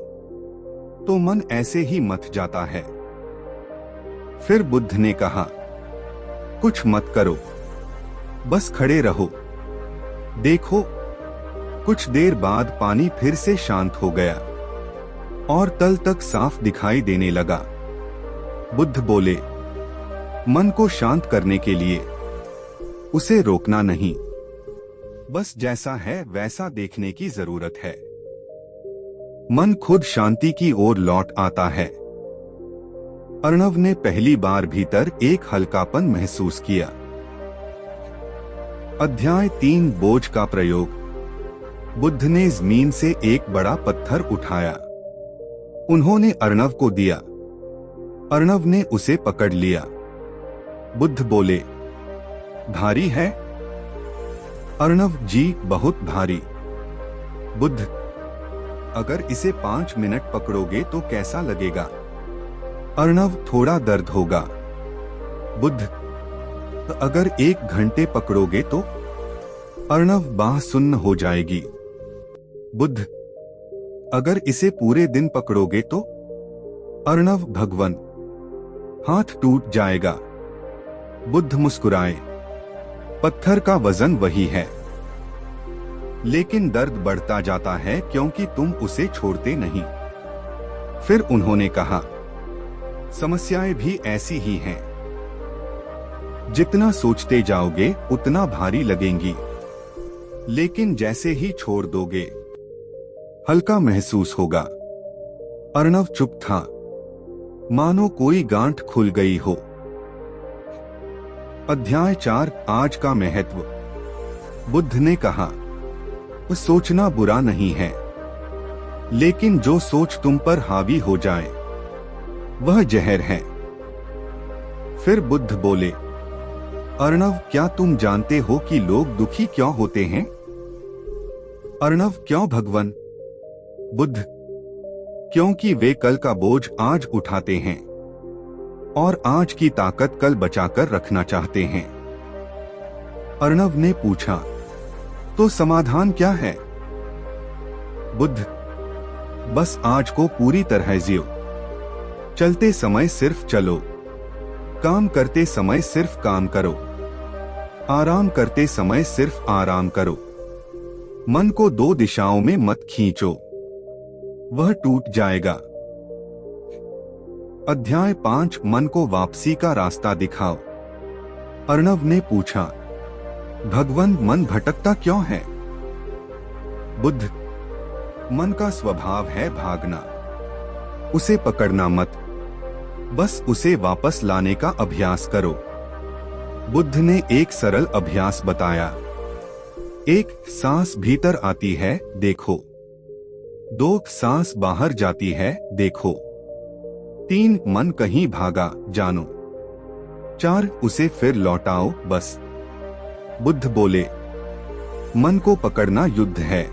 तो मन ऐसे ही मथ जाता है। फिर बुद्ध ने कहा, कुछ मत करो, बस खड़े रहो। देखो, कुछ देर बाद पानी फिर से शांत हो गया और तल तक साफ दिखाई देने लगा। बुद्ध बोले, मन को शांत करने के लिए उसे रोकना नहीं, बस जैसा है वैसा देखने की जरूरत है। मन खुद शांति की ओर लौट आता है। अर्णव ने पहली बार भीतर एक हल्कापन महसूस किया। अध्याय 3 बोझ का प्रयोग। बुद्ध ने जमीन से एक बड़ा पत्थर उठाया। उन्होंने अर्णव को दिया। अर्णव ने उसे पकड़ लिया। बुद्ध बोले, भारी है? अर्णव, जी बहुत भारी। बुद्ध, अगर इसे 5 मिनट पकड़ोगे तो कैसा लगेगा? अर्णव, थोड़ा दर्द होगा। बुद्ध, अगर 1 घंटे पकड़ोगे तो? अर्णव, बाह सुन्न हो जाएगी। बुद्ध, अगर इसे पूरे दिन पकड़ोगे तो? अर्णव, भगवान, हाथ टूट जाएगा। बुद्ध मुस्कुराए। पत्थर का वजन वही है, लेकिन दर्द बढ़ता जाता है क्योंकि तुम उसे छोड़ते नहीं। फिर उन्होंने कहा, समस्याएं भी ऐसी ही हैं। जितना सोचते जाओगे उतना भारी लगेंगी, लेकिन जैसे ही छोड़ दोगे हल्का महसूस होगा। अर्णव चुप था, मानो कोई गांठ खुल गई हो। अध्याय 4 आज का महत्व। बुद्ध ने कहा, सोचना बुरा नहीं है, लेकिन जो सोच तुम पर हावी हो जाए वह जहर है। फिर बुद्ध बोले, अर्णव, क्या तुम जानते हो कि लोग दुखी क्यों होते हैं? अर्णव, क्यों भगवान? बुद्ध, क्योंकि वे कल का बोझ आज उठाते हैं और आज की ताकत कल बचाकर रखना चाहते हैं। अर्णव ने पूछा, तो समाधान क्या है? बुद्ध, बस आज को पूरी तरह जियो। चलते समय सिर्फ चलो, काम करते समय सिर्फ काम करो, आराम करते समय सिर्फ आराम करो। मन को दो दिशाओं में मत खींचो, वह टूट जाएगा। अध्याय 5 मन को वापसी का रास्ता दिखाओ। अर्णव ने पूछा, भगवान मन भटकता क्यों है? बुद्ध, मन का स्वभाव है भागना, उसे पकड़ना मत, बस उसे वापस लाने का अभ्यास करो। बुद्ध ने एक सरल अभ्यास बताया। 1 सांस भीतर आती है, देखो। 2 सांस बाहर जाती है, देखो। 3 मन कहीं भागा, जानो। 4 उसे फिर लौटाओ, बस। बुद्ध बोले, मन को पकड़ना युद्ध है,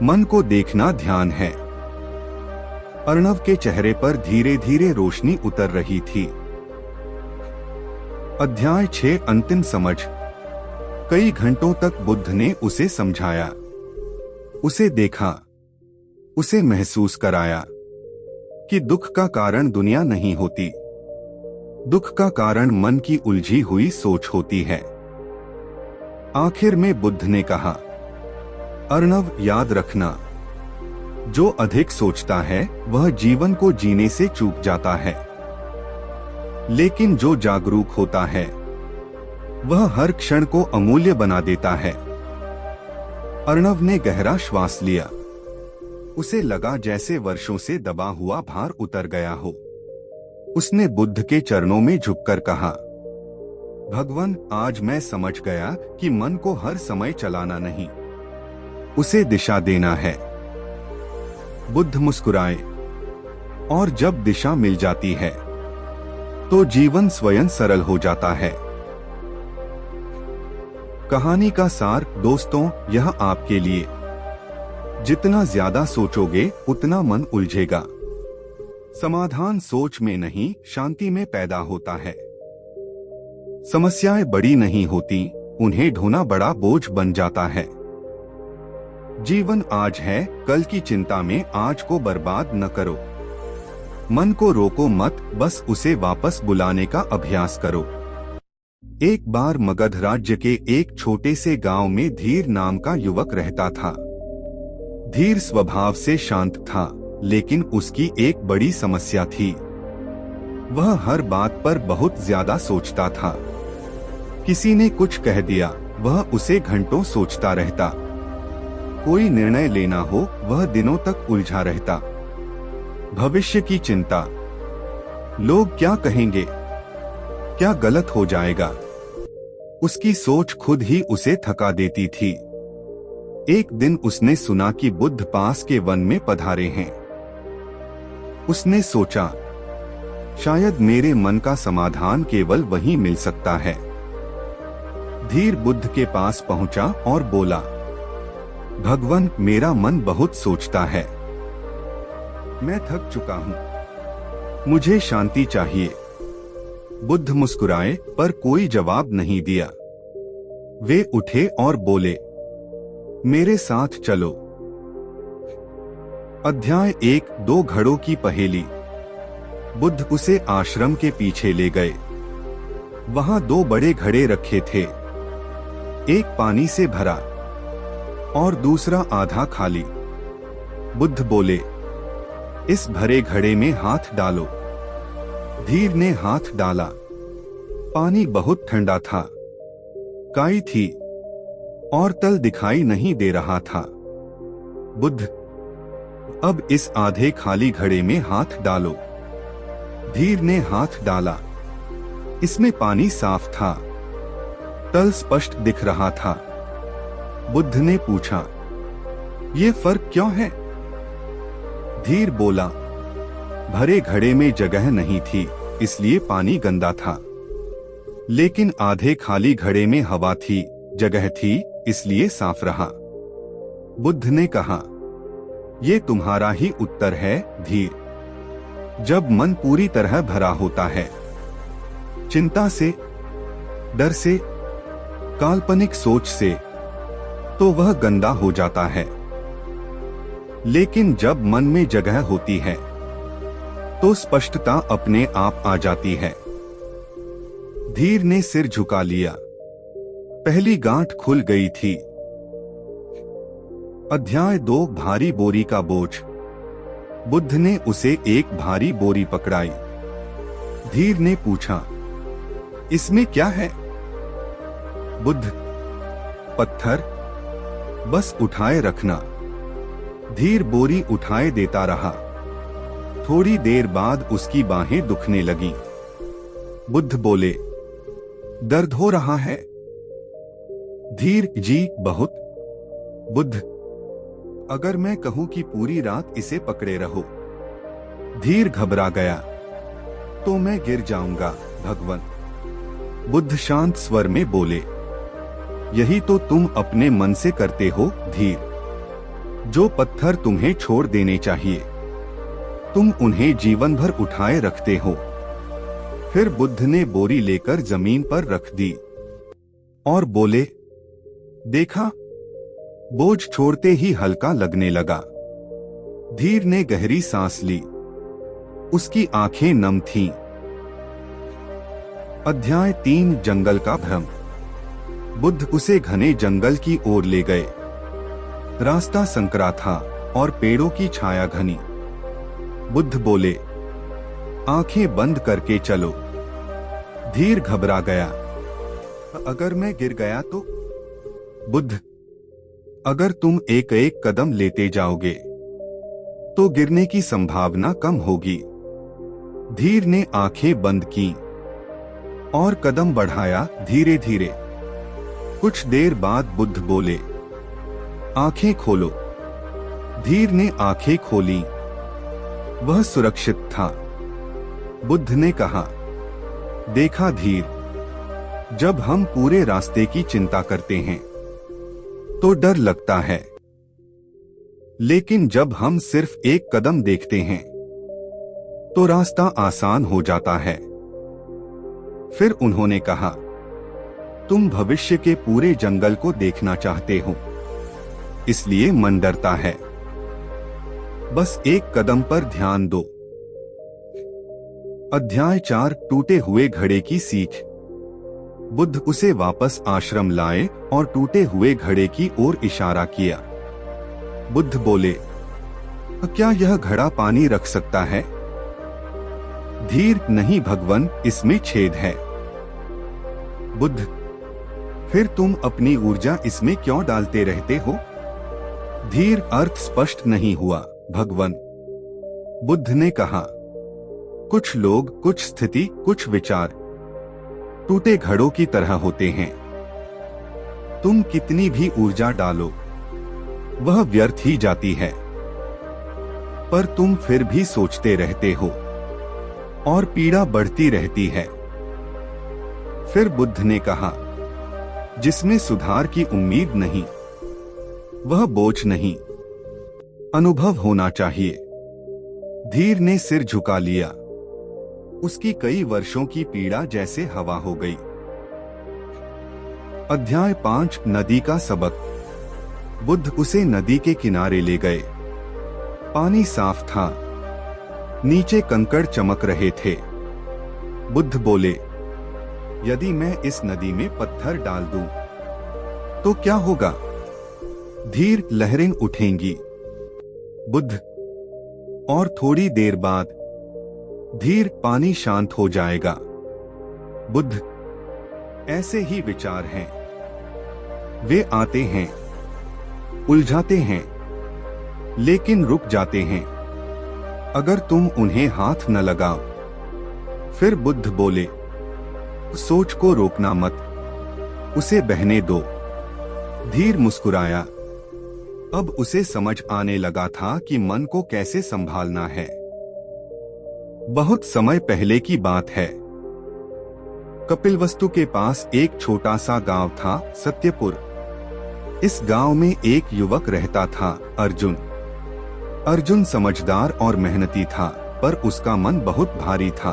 मन को देखना ध्यान है। अर्णव के चेहरे पर धीरे धीरे रोशनी उतर रही थी। अध्याय 6 अंतिम समझ। कई घंटों तक बुद्ध ने उसे समझाया, उसे देखा, उसे महसूस कराया कि दुख का कारण दुनिया नहीं होती, दुख का कारण मन की उलझी हुई सोच होती है। आखिर में बुद्ध ने कहा, अर्णव याद रखना, जो अधिक सोचता है वह जीवन को जीने से चूक जाता है, लेकिन जो जागरूक होता है वह हर क्षण को अमूल्य बना देता है। अर्णव ने गहरा श्वास लिया। उसे लगा जैसे वर्षों से दबा हुआ भार उतर गया हो। उसने बुद्ध के चरणों में झुककर कहा, भगवान, आज मैं समझ गया कि मन को हर समय चलाना नहीं, उसे दिशा देना है। बुद्ध मुस्कुराए, और जब दिशा मिल जाती है तो जीवन स्वयं सरल हो जाता है। कहानी का सार दोस्तों, यह आपके लिए। जितना ज्यादा सोचोगे उतना मन उलझेगा। समाधान सोच में नहीं, शांति में पैदा होता है। समस्याएं बड़ी नहीं होती, उन्हें ढोना बड़ा बोझ बन जाता है। जीवन आज है, कल की चिंता में आज को बर्बाद न करो। मन को रोको मत, बस उसे वापस बुलाने का अभ्यास करो। एक बार मगध राज्य के एक छोटे से गांव में धीर नाम का युवक रहता था। धीर स्वभाव से शांत था, लेकिन उसकी एक बड़ी समस्या थी। वह हर बात पर बहुत ज्यादा सोचता था। किसी ने कुछ कह दिया, वह उसे घंटों सोचता रहता। कोई निर्णय लेना हो, वह दिनों तक उलझा रहता। भविष्य की चिंता, लोग क्या कहेंगे, क्या गलत हो जाएगा। उसकी सोच खुद ही उसे थका देती थी। एक दिन उसने सुना कि बुद्ध पास के वन में पधारे हैं। उसने सोचा, शायद मेरे मन का समाधान केवल वहीं मिल सकता है। धीर बुद्ध के पास पहुंचा और बोला, भगवान, मेरा मन बहुत सोचता है, मैं थक चुका हूं, मुझे शांति चाहिए। बुद्ध मुस्कुराए, पर कोई जवाब नहीं दिया। वे उठे और बोले, मेरे साथ चलो। अध्याय 1 2 घड़ों की पहेली। बुद्ध उसे आश्रम के पीछे ले गए। वहां 2 बड़े घड़े रखे थे, एक पानी से भरा और दूसरा आधा खाली। बुद्ध बोले, इस भरे घड़े में हाथ डालो। धीर ने हाथ डाला। पानी बहुत ठंडा था, काई थी और तल दिखाई नहीं दे रहा था। बुद्ध, अब इस आधे खाली घड़े में हाथ डालो। धीर ने हाथ डाला। इसमें पानी साफ था, तल स्पष्ट दिख रहा था। बुद्ध ने पूछा, ये फर्क क्यों है? धीर बोला, भरे घड़े में जगह नहीं थी, इसलिए पानी गंदा था, लेकिन आधे खाली घड़े में हवा थी, जगह थी, इसलिए साफ रहा। बुद्ध ने कहा, ये तुम्हारा ही उत्तर है धीर। जब मन पूरी तरह भरा होता है, चिंता से, डर से, काल्पनिक सोच से, तो वह गंदा हो जाता है। लेकिन जब मन में जगह होती है तो स्पष्टता अपने आप आ जाती है। धीर ने सिर झुका लिया। पहली गांठ खुल गई थी। अध्याय 2 भारी बोरी का बोझ। बुद्ध ने उसे एक भारी बोरी पकड़ाई। धीर ने पूछा, इसमें क्या है? बुद्ध, पत्थर, बस उठाए रखना। धीर बोरी उठाए देता रहा। थोड़ी देर बाद उसकी बाहें दुखने लगीं। बुद्ध बोले, दर्द हो रहा है? धीर, जी बहुत। बुद्ध, अगर मैं कहूं कि पूरी रात इसे पकड़े रहो? धीर घबरा गया, तो मैं गिर जाऊंगा भगवान। बुद्ध शांत स्वर में बोले, यही तो तुम अपने मन से करते हो धीर। जो पत्थर तुम्हें छोड़ देने चाहिए, तुम उन्हें जीवन भर उठाए रखते हो। फिर बुद्ध ने बोरी लेकर जमीन पर रख दी और बोले, देखा, बोझ छोड़ते ही हल्का लगने लगा। धीर ने गहरी सांस ली। उसकी आंखें नम थीं। अध्याय 3 जंगल का भ्रम। बुद्ध उसे घने जंगल की ओर ले गए। रास्ता संकरा था और पेड़ों की छाया घनी। बुद्ध बोले, आंखें बंद करके चलो। धीर घबरा गया, अगर मैं गिर गया तो? बुद्ध, अगर तुम एक एक कदम लेते जाओगे तो गिरने की संभावना कम होगी। धीर ने आंखें बंद की और कदम बढ़ाया धीरे धीरे। कुछ देर बाद बुद्ध बोले, आंखें खोलो। धीर ने आंखें खोली। वह सुरक्षित था। बुद्ध ने कहा, देखा धीर, जब हम पूरे रास्ते की चिंता करते हैं तो डर लगता है, लेकिन जब हम सिर्फ एक कदम देखते हैं तो रास्ता आसान हो जाता है। फिर उन्होंने कहा, तुम भविष्य के पूरे जंगल को देखना चाहते हो, इसलिए मन डरता है। बस एक कदम पर ध्यान दो। अध्याय 4 टूटे हुए घड़े की सीख। बुद्ध उसे वापस आश्रम लाए और टूटे हुए घड़े की ओर इशारा किया। बुद्ध बोले, क्या यह घड़ा पानी रख सकता है? धीर, नहीं भगवान, इसमें छेद है। बुद्ध, फिर तुम अपनी ऊर्जा इसमें क्यों डालते रहते हो? धीर, अर्थ स्पष्ट नहीं हुआ भगवान। बुद्ध ने कहा, कुछ लोग, कुछ स्थिति, कुछ विचार टूटे घड़ों की तरह होते हैं। तुम कितनी भी ऊर्जा डालो, वह व्यर्थ ही जाती है। पर तुम फिर भी सोचते रहते हो और पीड़ा बढ़ती रहती है। फिर बुद्ध ने कहा, जिसमें सुधार की उम्मीद नहीं, वह बोझ नहीं, अनुभव होना चाहिए। धीर ने सिर झुका लिया। उसकी कई वर्षों की पीड़ा जैसे हवा हो गई। अध्याय 5 नदी का सबक। बुद्ध उसे नदी के किनारे ले गए। पानी साफ था। नीचे कंकड़ चमक रहे थे। बुद्ध बोले, यदि मैं इस नदी में पत्थर डाल दूं, तो क्या होगा? धीर, लहरें उठेंगी। बुद्ध, और थोड़ी देर बाद धीर, पानी शांत हो जाएगा। बुद्ध, ऐसे ही विचार हैं। वे आते हैं, उलझाते हैं, लेकिन रुक जाते हैं अगर तुम उन्हें हाथ न लगाओ। फिर बुद्ध बोले, सोच को रोकना मत, उसे बहने दो। धीर मुस्कुराया। अब उसे समझ आने लगा था कि मन को कैसे संभालना है। बहुत समय पहले की बात है। कपिलवस्तु के पास एक छोटा सा गांव था, सत्यपुर। इस गांव में एक युवक रहता था, अर्जुन। अर्जुन समझदार और मेहनती था, पर उसका मन बहुत भारी था।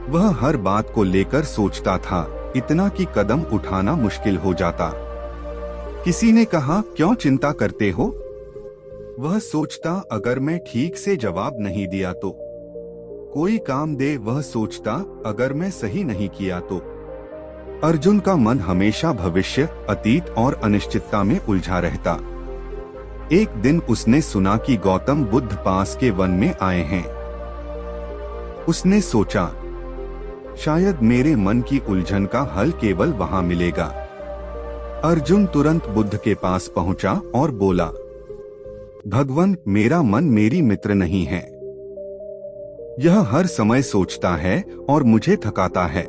वह हर बात को लेकर सोचता था, इतना कि कदम उठाना मुश्किल हो जाता। किसी ने कहा, क्यों चिंता करते हो? वह सोचता, अगर मैं ठीक से जवाब नहीं दिया तो। कोई काम दे, वह सोचता, अगर मैं सही नहीं किया तो। अर्जुन का मन हमेशा भविष्य, अतीत और अनिश्चितता में उलझा रहता। एक दिन उसने सुना कि गौतम बुद्ध पास के वन में आए हैं। उसने सोचा, शायद मेरे मन की उलझन का हल केवल वहां मिलेगा। अर्जुन तुरंत बुद्ध के पास पहुंचा और बोला, भगवान, मेरा मन मेरी मित्र नहीं है। यह हर समय सोचता है और मुझे थकाता है।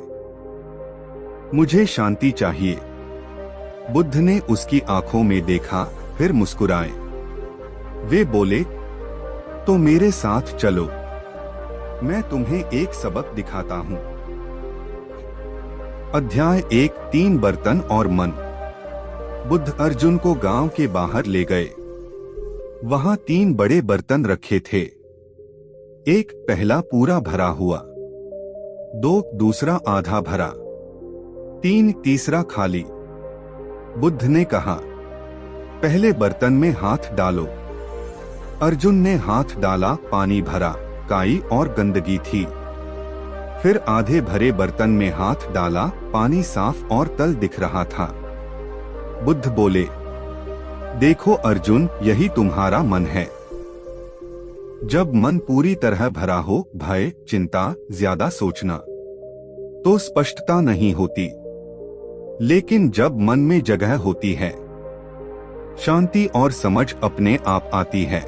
मुझे शांति चाहिए। बुद्ध ने उसकी आंखों में देखा, फिर मुस्कुराए। वे बोले, तो मेरे साथ चलो, मैं तुम्हें एक सबक दिखाता हूँ। अध्याय 1, 3 बर्तन और मन। बुद्ध अर्जुन को गांव के बाहर ले गए। वहां 3 बड़े बर्तन रखे थे। एक पहला पूरा भरा हुआ, 2 दूसरा आधा भरा, 3 तीसरा खाली। बुद्ध ने कहा, पहले बर्तन में हाथ डालो। अर्जुन ने हाथ डाला, पानी भरा, काई और गंदगी थी। फिर आधे भरे बर्तन में हाथ डाला, पानी साफ और तल दिख रहा था। बुद्ध बोले, देखो अर्जुन, यही तुम्हारा मन है। जब मन पूरी तरह भरा हो, भय, चिंता, ज्यादा सोचना, तो स्पष्टता नहीं होती। लेकिन जब मन में जगह होती है, शांति और समझ अपने आप आती है।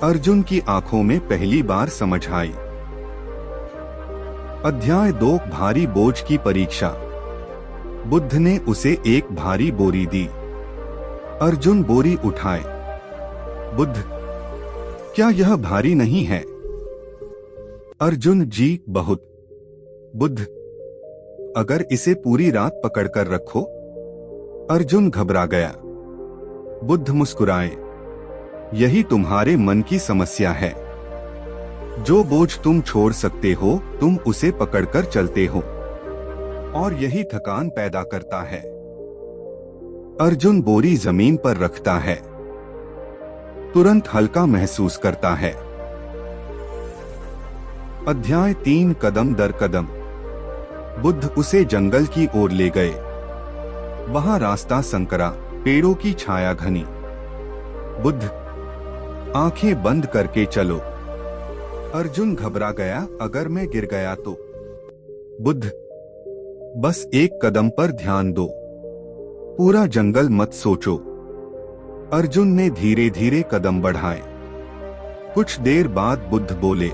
अर्जुन की आंखों में पहली बार समझ आई। अध्याय 2, भारी बोझ की परीक्षा। बुद्ध ने उसे एक भारी बोरी दी। अर्जुन बोरी उठाए। बुद्ध, क्या यह भारी नहीं है? अर्जुन, जी बहुत। बुद्ध, अगर इसे पूरी रात पकड़कर रखो? अर्जुन घबरा गया। बुद्ध मुस्कुराए, यही तुम्हारे मन की समस्या है। जो बोझ तुम छोड़ सकते हो, तुम उसे पकड़कर चलते हो, और यही थकान पैदा करता है। अर्जुन बोरी जमीन पर रखता है, तुरंत हल्का महसूस करता है। अध्याय 3, कदम दर कदम। बुद्ध उसे जंगल की ओर ले गए। वहां रास्ता संकरा, पेड़ों की छाया घनी। बुद्ध, आंखें बंद करके चलो। अर्जुन घबरा गया, अगर मैं गिर गया तो? बुद्ध, बस एक कदम पर ध्यान दो, पूरा जंगल मत सोचो। अर्जुन ने धीरे धीरे कदम बढ़ाए। कुछ देर बाद बुद्ध बोले,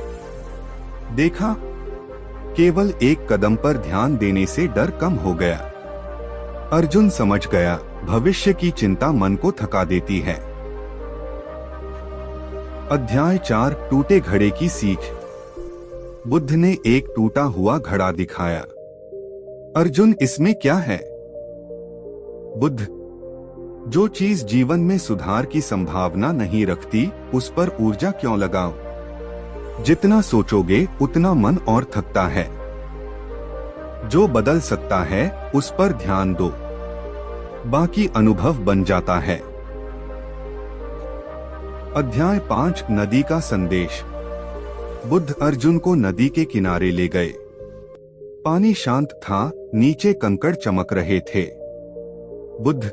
देखा, केवल एक कदम पर ध्यान देने से डर कम हो गया। अर्जुन समझ गया, भविष्य की चिंता मन को थका देती है। अध्याय 4, टूटे घड़े की सीख। बुद्ध ने एक टूटा हुआ घड़ा दिखाया। अर्जुन, इसमें क्या है? बुद्ध, जो चीज जीवन में सुधार की संभावना नहीं रखती, उस पर ऊर्जा क्यों लगाओ? जितना सोचोगे उतना मन और थकता है। जो बदल सकता है उस पर ध्यान दो, बाकी अनुभव बन जाता है। अध्याय 5, नदी का संदेश। बुद्ध अर्जुन को नदी के किनारे ले गए। पानी शांत था, नीचे कंकड़ चमक रहे थे। बुद्ध,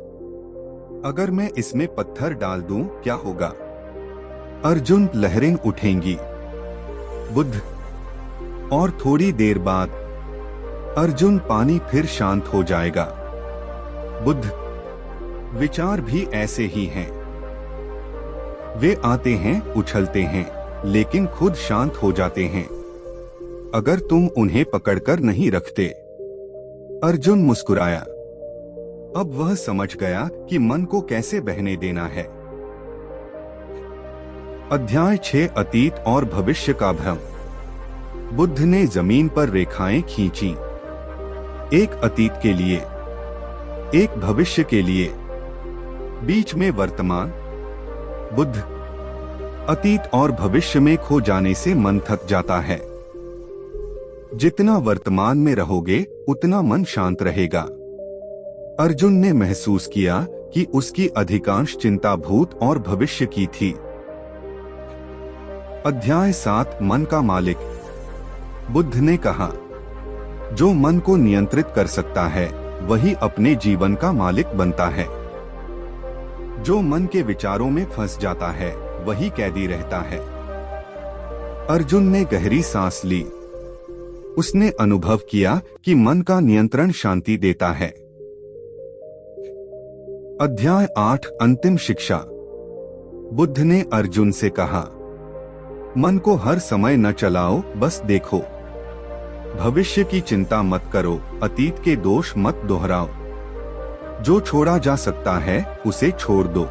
अगर मैं इसमें पत्थर डाल दूं, क्या होगा? अर्जुन, लहरें उठेंगी। बुद्ध, और थोड़ी देर बाद अर्जुन, पानी फिर शांत हो जाएगा। बुद्ध, विचार भी ऐसे ही हैं। वे आते हैं, उछलते हैं, लेकिन खुद शांत हो जाते हैं, अगर तुम उन्हें पकड़कर नहीं रखते। अर्जुन मुस्कुराया। अब वह समझ गया कि मन को कैसे बहने देना है। अध्याय 6, अतीत और भविष्य का भ्रम। बुद्ध ने जमीन पर रेखाएं खींची, एक अतीत के लिए, एक भविष्य के लिए, बीच में वर्तमान। बुद्ध, अतीत और भविष्य में खो जाने से मन थक जाता है। जितना वर्तमान में रहोगे उतना मन शांत रहेगा। अर्जुन ने महसूस किया कि उसकी अधिकांश चिंता भूत और भविष्य की थी। अध्याय 7, मन का मालिक। बुद्ध ने कहा, जो मन को नियंत्रित कर सकता है वही अपने जीवन का मालिक बनता है। जो मन के विचारों में फंस जाता है वही कैदी रहता है। अर्जुन ने गहरी सांस ली। उसने अनुभव किया कि मन का नियंत्रण शांति देता है। अध्याय 8 अंतिम शिक्षा। बुद्ध ने अर्जुन से कहा, मन को हर समय न चलाओ, बस देखो। भविष्य की चिंता मत करो, अतीत के दोष मत दोहराओ। जो छोड़ा जा सकता है उसे छोड़ दो।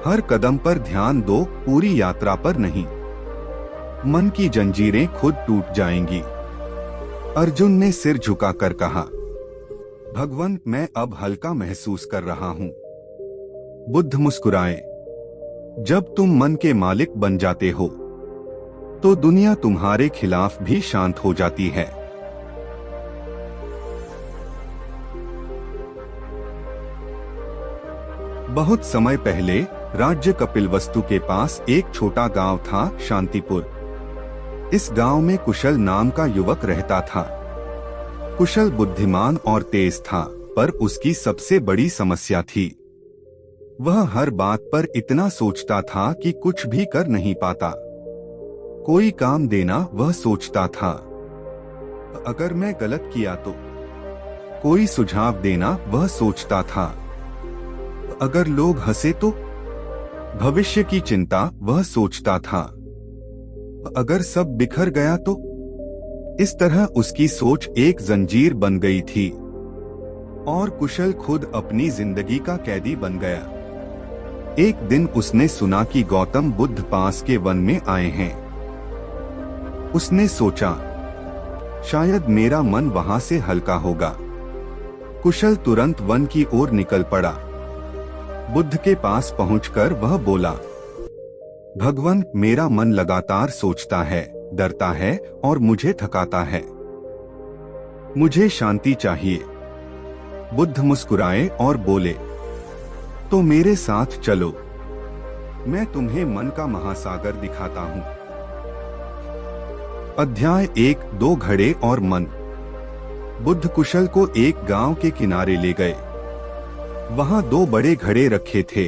हर कदम पर ध्यान दो, पूरी यात्रा पर नहीं। मन की जंजीरें खुद टूट जाएंगी। अर्जुन ने सिर झुकाकर कहा, भगवान, मैं अब हल्का महसूस कर रहा हूँ। बुद्ध मुस्कुराए। जब तुम मन के मालिक बन जाते हो तो दुनिया तुम्हारे खिलाफ भी शांत हो जाती है। बहुत समय पहले राज्य कपिलवस्तु के पास एक छोटा गांव था, शांतिपुर। इस गांव में कुशल नाम का युवक रहता था। कुशल बुद्धिमान और तेज था, पर उसकी सबसे बड़ी समस्या थी, वह हर बात पर इतना सोचता था कि कुछ भी कर नहीं पाता। कोई काम देना वह सोचता था, अगर मैं गलत किया तो। कोई सुझाव देना वह सोचता था, अगर लोग हंसे तो। भविष्य की चिंता वह सोचता था, अगर सब बिखर गया तो। इस तरह उसकी सोच एक जंजीर बन गई थी और कुशल खुद अपनी जिंदगी का कैदी बन गया। एक दिन उसने सुना कि गौतम बुद्ध पास के वन में आए हैं। उसने सोचा, शायद मेरा मन वहां से हल्का होगा। कुशल तुरंत वन की ओर निकल पड़ा। बुद्ध के पास पहुंचकर वह बोला, भगवान, मेरा मन लगातार सोचता है, डरता है और मुझे थकाता है। मुझे शांति चाहिए। बुद्ध मुस्कुराए और बोले, तो मेरे साथ चलो, मैं तुम्हें मन का महासागर दिखाता हूँ। अध्याय 1 2 घड़े और मन। बुद्ध कुशल को एक गांव के किनारे ले गए। वहां 2 बड़े घड़े रखे थे,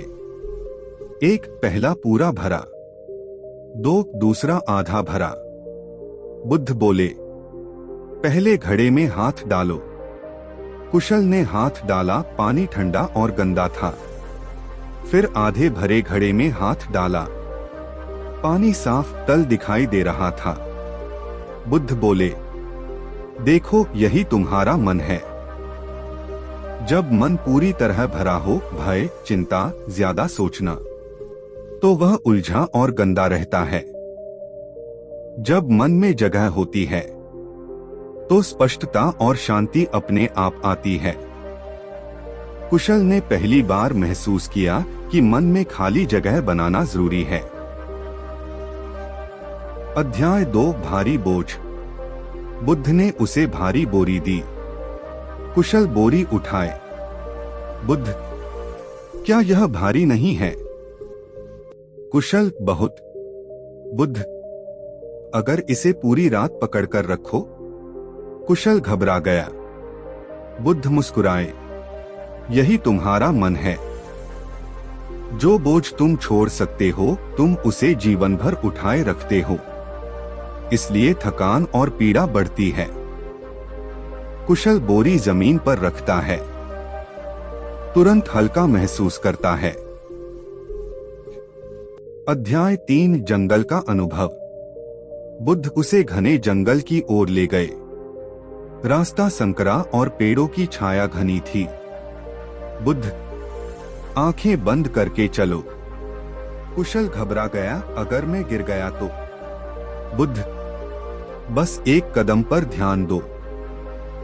एक पहला पूरा भरा, 2 दूसरा आधा भरा। बुद्ध बोले, पहले घड़े में हाथ डालो। कुशल ने हाथ डाला, पानी ठंडा और गंदा था। फिर आधे भरे घड़े में हाथ डाला, पानी साफ तल दिखाई दे रहा था। बुद्ध बोले, देखो, यही तुम्हारा मन है। जब मन पूरी तरह भरा हो, भय, चिंता, ज्यादा सोचना, तो वह उलझा और गंदा रहता है। जब मन में जगह होती है तो स्पष्टता और शांति अपने आप आती है। कुशल ने पहली बार महसूस किया कि मन में खाली जगह बनाना जरूरी है। अध्याय 2 भारी बोझ। बुद्ध ने उसे भारी बोरी दी। कुशल बोरी उठाए। बुद्ध, क्या यह भारी नहीं है? कुशल, बहुत। बुद्ध, अगर इसे पूरी रात पकड़कर रखो। कुशल घबरा गया। बुद्ध मुस्कुराए, यही तुम्हारा मन है। जो बोझ तुम छोड़ सकते हो, तुम उसे जीवन भर उठाए रखते हो, इसलिए थकान और पीड़ा बढ़ती है। कुशल बोरी जमीन पर रखता है, तुरंत हल्का महसूस करता है। अध्याय 3 जंगल का अनुभव। बुद्ध उसे घने जंगल की ओर ले गए। रास्ता संकरा और पेड़ों की छाया घनी थी। बुद्ध, आंखें बंद करके चलो। कुशल घबरा गया, अगर मैं गिर गया तो। बुद्ध, बस एक कदम पर ध्यान दो,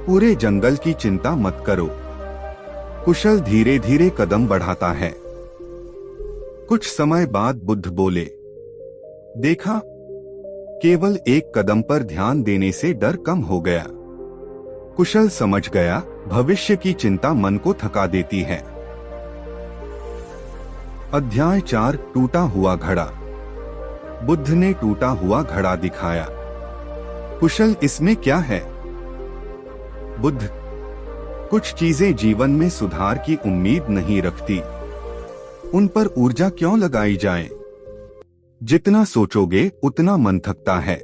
पूरे जंगल की चिंता मत करो। कुशल धीरे धीरे कदम बढ़ाता है। कुछ समय बाद बुद्ध बोले, देखा, केवल एक कदम पर ध्यान देने से डर कम हो गया। कुशल समझ गया, भविष्य की चिंता मन को थका देती है। अध्याय 4 टूटा हुआ घड़ा। बुद्ध ने टूटा हुआ घड़ा दिखाया। कुशल, इसमें क्या है? बुद्ध, कुछ चीजें जीवन में सुधार की उम्मीद नहीं रखती। उन पर ऊर्जा क्यों लगाई जाए? जितना सोचोगे उतना मन थकता है।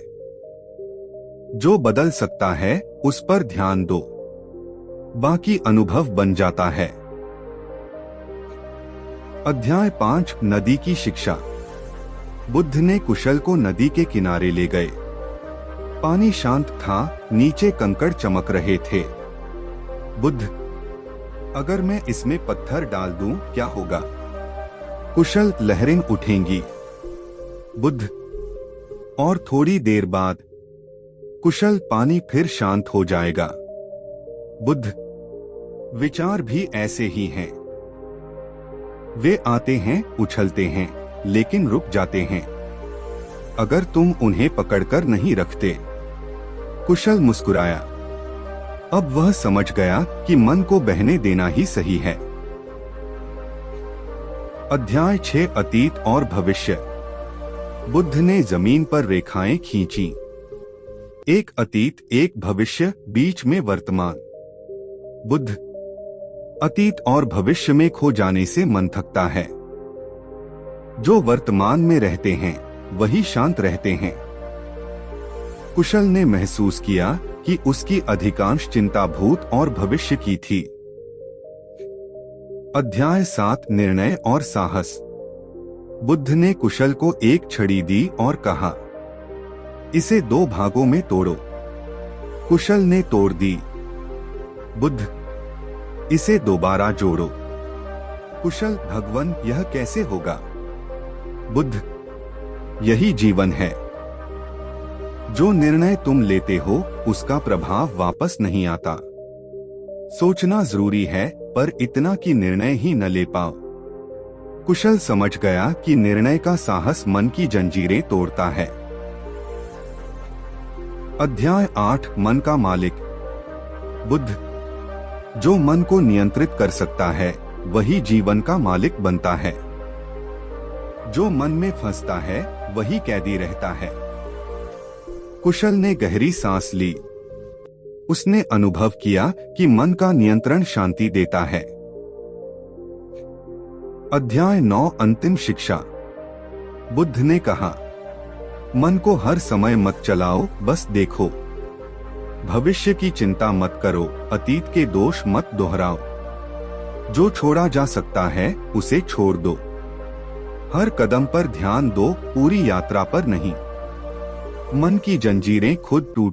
जो बदल सकता है उस पर ध्यान दो, बाकी अनुभव बन जाता है। अध्याय 5 नदी की शिक्षा। बुद्ध ने कुशल को नदी के किनारे ले गए। पानी शांत था, नीचे कंकड़ चमक रहे थे। बुद्ध, अगर मैं इसमें पत्थर डाल दूं क्या होगा? कुशल, लहरें उठेंगी। बुद्ध, और थोड़ी देर बाद कुशल, पानी फिर शांत हो जाएगा। बुद्ध, विचार भी ऐसे ही हैं। वे आते हैं, उछलते हैं, लेकिन रुक जाते हैं अगर तुम उन्हें पकड़कर नहीं रखते। कुशल मुस्कुराया। अब वह समझ गया कि मन को बहने देना ही सही है। अध्याय 6 अतीत और भविष्य। बुद्ध ने जमीन पर रेखाएं खींची। एक अतीत, एक भविष्य, बीच में वर्तमान। बुद्ध, अतीत और भविष्य में खो जाने से मन थकता है। जो वर्तमान में रहते हैं वही शांत रहते हैं। कुशल ने महसूस किया कि उसकी अधिकांश चिंता भूत और भविष्य की थी। अध्याय 7 निर्णय और साहस। बुद्ध ने कुशल को एक छड़ी दी और कहा, इसे 2 भागों में तोड़ो। कुशल ने तोड़ दी। बुद्ध, इसे दोबारा जोड़ो। कुशल, भगवान, यह कैसे होगा? बुद्ध, यही जीवन है। जो निर्णय तुम लेते हो उसका प्रभाव वापस नहीं आता। सोचना जरूरी है, पर इतना कि निर्णय ही न ले पाओ। कुशल समझ गया कि निर्णय का साहस मन की जंजीरें तोड़ता है। अध्याय 8 मन का मालिक। बुद्ध, जो मन को नियंत्रित कर सकता है वही जीवन का मालिक बनता है। जो मन में फंसता है वही कैदी रहता है। कुशल ने गहरी सांस ली। उसने अनुभव किया कि मन का नियंत्रण शांति देता है। अध्याय 9 अंतिम शिक्षा। बुद्ध ने कहा, मन को हर समय मत चलाओ, बस देखो। भविष्य की चिंता मत करो, अतीत के दोष मत दोहराओ। जो छोड़ा जा सकता है उसे छोड़ दो। हर कदम पर ध्यान दो, पूरी यात्रा पर नहीं। मन की जंजीरें खुद टूट